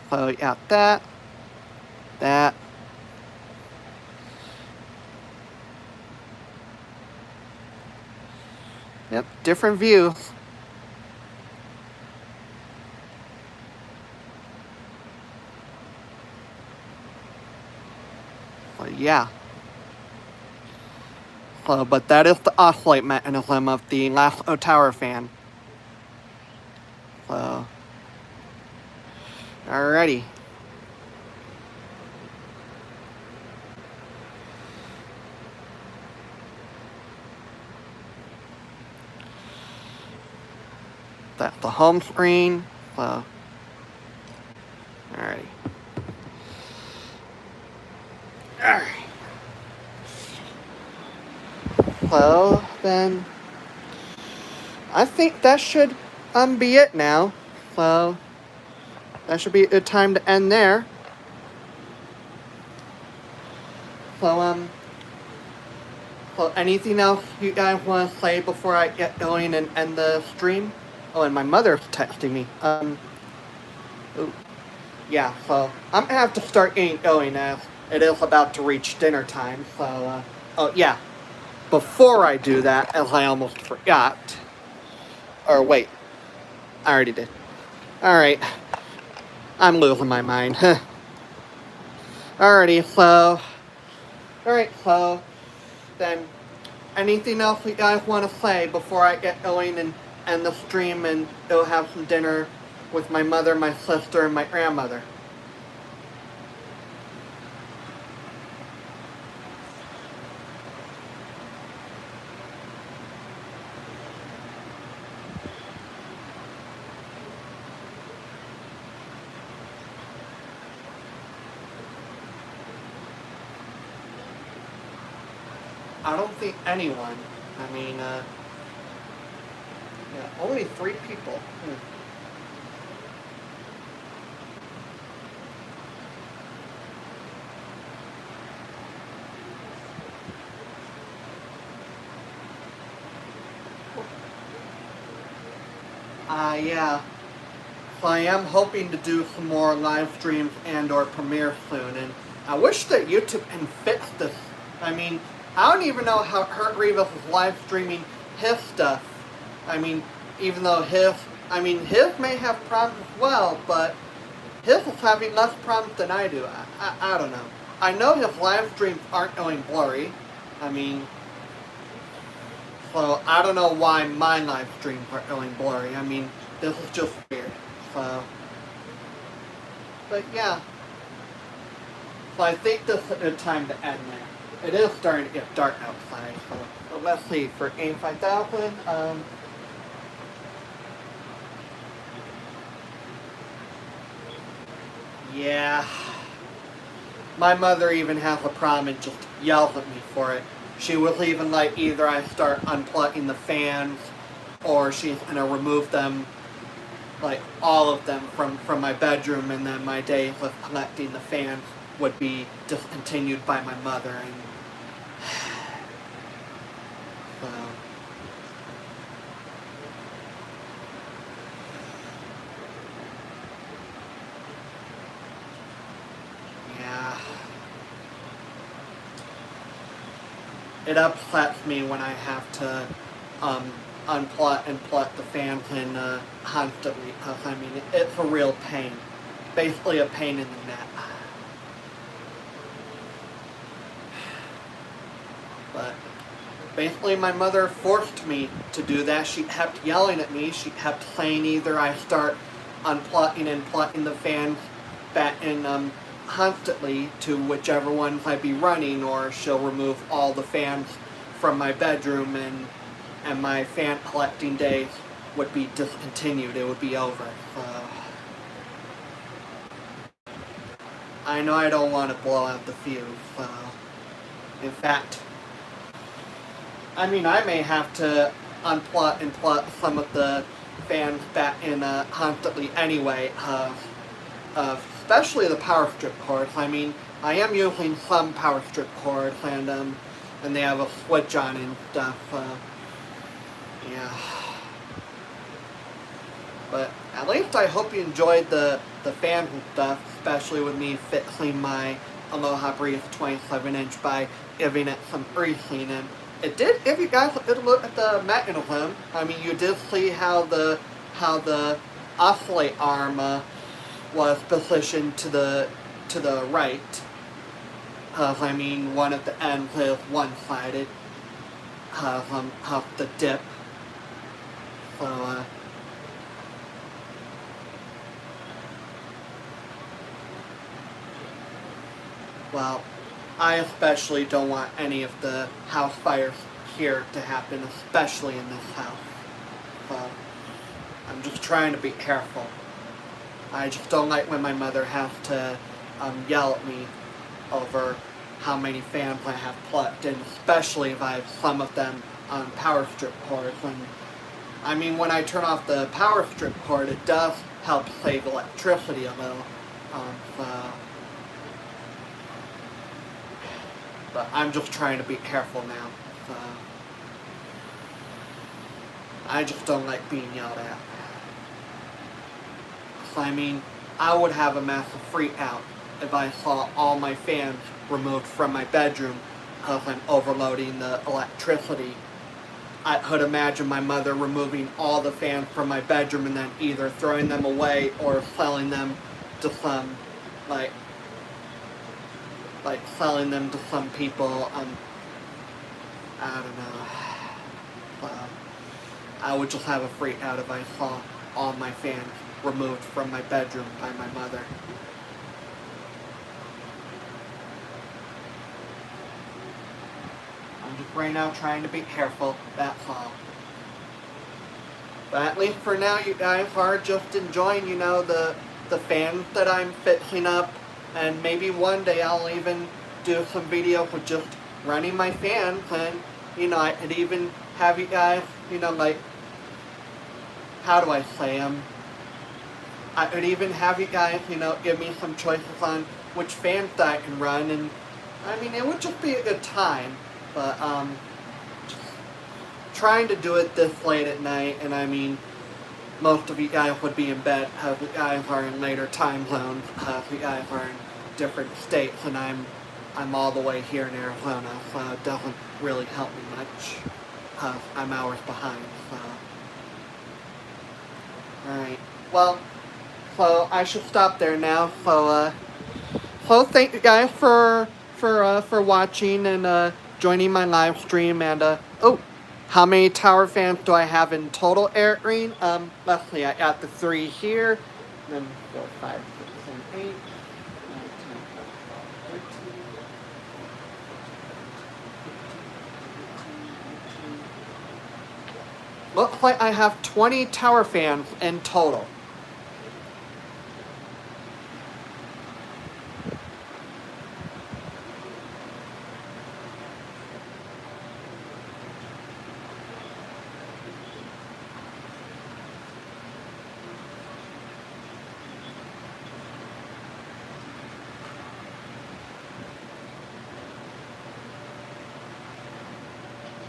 So yeah, that. Yep, different views. So yeah. So, but that is the oscillate mechanism of the lasso tower fan. So, alrighty. That's the home screen. So, alrighty. Alright. So then, I think that should be it now. So that should be a good time to end there. So so anything else you guys want to say before I get going and end the stream? Oh, and my mother's texting me. Ooh. Yeah, so I'm gonna have to start getting going as it is about to reach dinner time. So, oh yeah. Before I do that, as I almost forgot. Or wait, I already did. Alright, I'm losing my mind. Alrighty, so. Alright, so. Then, anything else you guys want to say before I get going and end the stream and go have some dinner with my mother, my sister, and my grandmother? I don't think anyone. I mean, yeah, only 3 people. Yeah. So I am hoping to do some more live streams and or premiere soon, and I wish that YouTube can fix this. I mean, I don't even know how Hurt Revis is live streaming his stuff. I mean, even though his may have problems as well, but his is having less problems than I do. I don't know. I know his live streams aren't going blurry. I mean, so I don't know why my live streams are going blurry. I mean, this is just weird. So, but yeah. So I think this is a good time to end there. It is starting to get dark outside, so let's see, for Game 5000, yeah. My mother even has a problem and just yells at me for it. She will even like either I start unplugging the fans or she's gonna remove them, like all of them from my bedroom, and then my days of collecting the fans would be discontinued by my mother. And so, yeah. It upsets me when I have to unplug and plug the fans in constantly, because I mean it's a real pain. Basically a pain in the neck. But basically my mother forced me to do that. She kept yelling at me. She kept saying either I start unplugging and plugging the fans back in constantly to whichever ones I'd be running, or she'll remove all the fans from my bedroom, and my fan collecting days would be discontinued. It would be over. I know I don't want to blow out the fuse. In fact, I mean, I may have to unplug and plug some of the fans back in constantly anyway, especially the power strip cords. I mean, I am using some power strip cords, and they have a switch on and stuff. Yeah. But at least I hope you enjoyed the fans and stuff, especially with me fixing my Aloha Breeze 27-inch by giving it some greasing. And it did, if you guys did look at the mechanism, I mean, you did see how the oscillate arm was positioned to the right. I mean, one of the ends is one-sided. Of the dip. So, well, I especially don't want any of the house fires here to happen, especially in this house. So, I'm just trying to be careful. I just don't like when my mother has to yell at me over how many fans I have plugged in, especially if I have some of them on power strip cords. And I mean, when I turn off the power strip cord, it does help save electricity a little. But I'm just trying to be careful now. I just don't like being yelled at. So, I mean, I would have a massive freak out if I saw all my fans removed from my bedroom because I'm overloading the electricity. I could imagine my mother removing all the fans from my bedroom and then either throwing them away or selling them to some, like selling them to some people. I don't know. I would just have a freak out if I saw all my fans removed from my bedroom by my mother. I'm just right now trying to be careful, that's all. But at least for now, you guys are just enjoying, you know, the fans that I'm fixing up, and maybe one day I'll even do some videos with just running my fans, and, you know, I could even have you guys, you know, like, how do I say them? I could even have you guys, you know, give me some choices on which fans that I can run, and, I mean, it would just be a good time. But, trying to do it this late at night, and I mean, most of you guys would be in bed because you guys are in later time zones, because you guys are in different states, and I'm all the way here in Arizona, so it doesn't really help me much, because I'm hours behind, so. Alright, well, so I should stop there now, so thank you guys for watching and, joining my live stream, and oh, how many tower fans do I have in total, Eric Green? Let's see, I got the 3 here, then 4, 5, 6, 7, 8, 9, 10, 13, looks like I have 20 tower fans in total.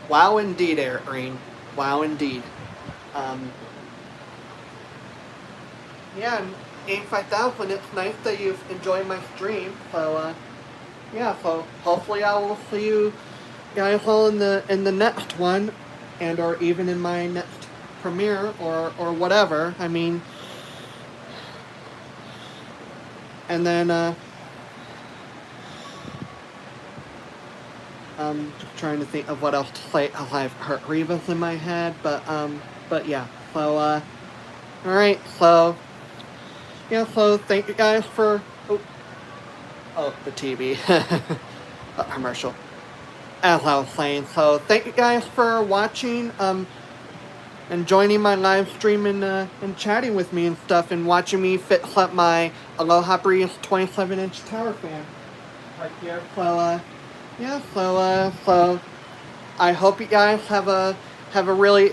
Wow, indeed, Eric Green. Wow, indeed. Yeah, and 85,000, it's nice that you've enjoyed my stream. So, yeah, so hopefully I will see you guys all in the next one, and or even in my next premiere or whatever. I mean, and then, I'm trying to think of what else to say, because I've heard Rivas in my head, but yeah, so, alright, so, yeah, so thank you guys for, Oh, the TV commercial. As I was saying, so thank you guys for watching, and joining my live stream and chatting with me and stuff, and watching me fix up my Aloha Breeze 27-inch tower fan right here. So yeah, so I hope you guys have a really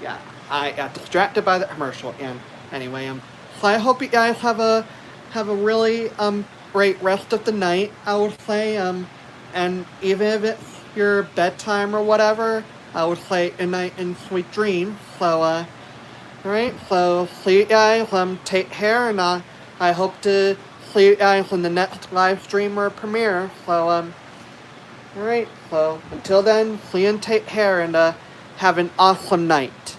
yeah, I got distracted by the commercial, and anyway, so I hope you guys have a really great rest of the night, I would say, and even if it's your bedtime or whatever, I would say good night and sweet dreams. So alright, so see you guys, take care, and I hope to see you guys in the next live stream or premiere. So alright, so until then, see you and take care, and have an awesome night.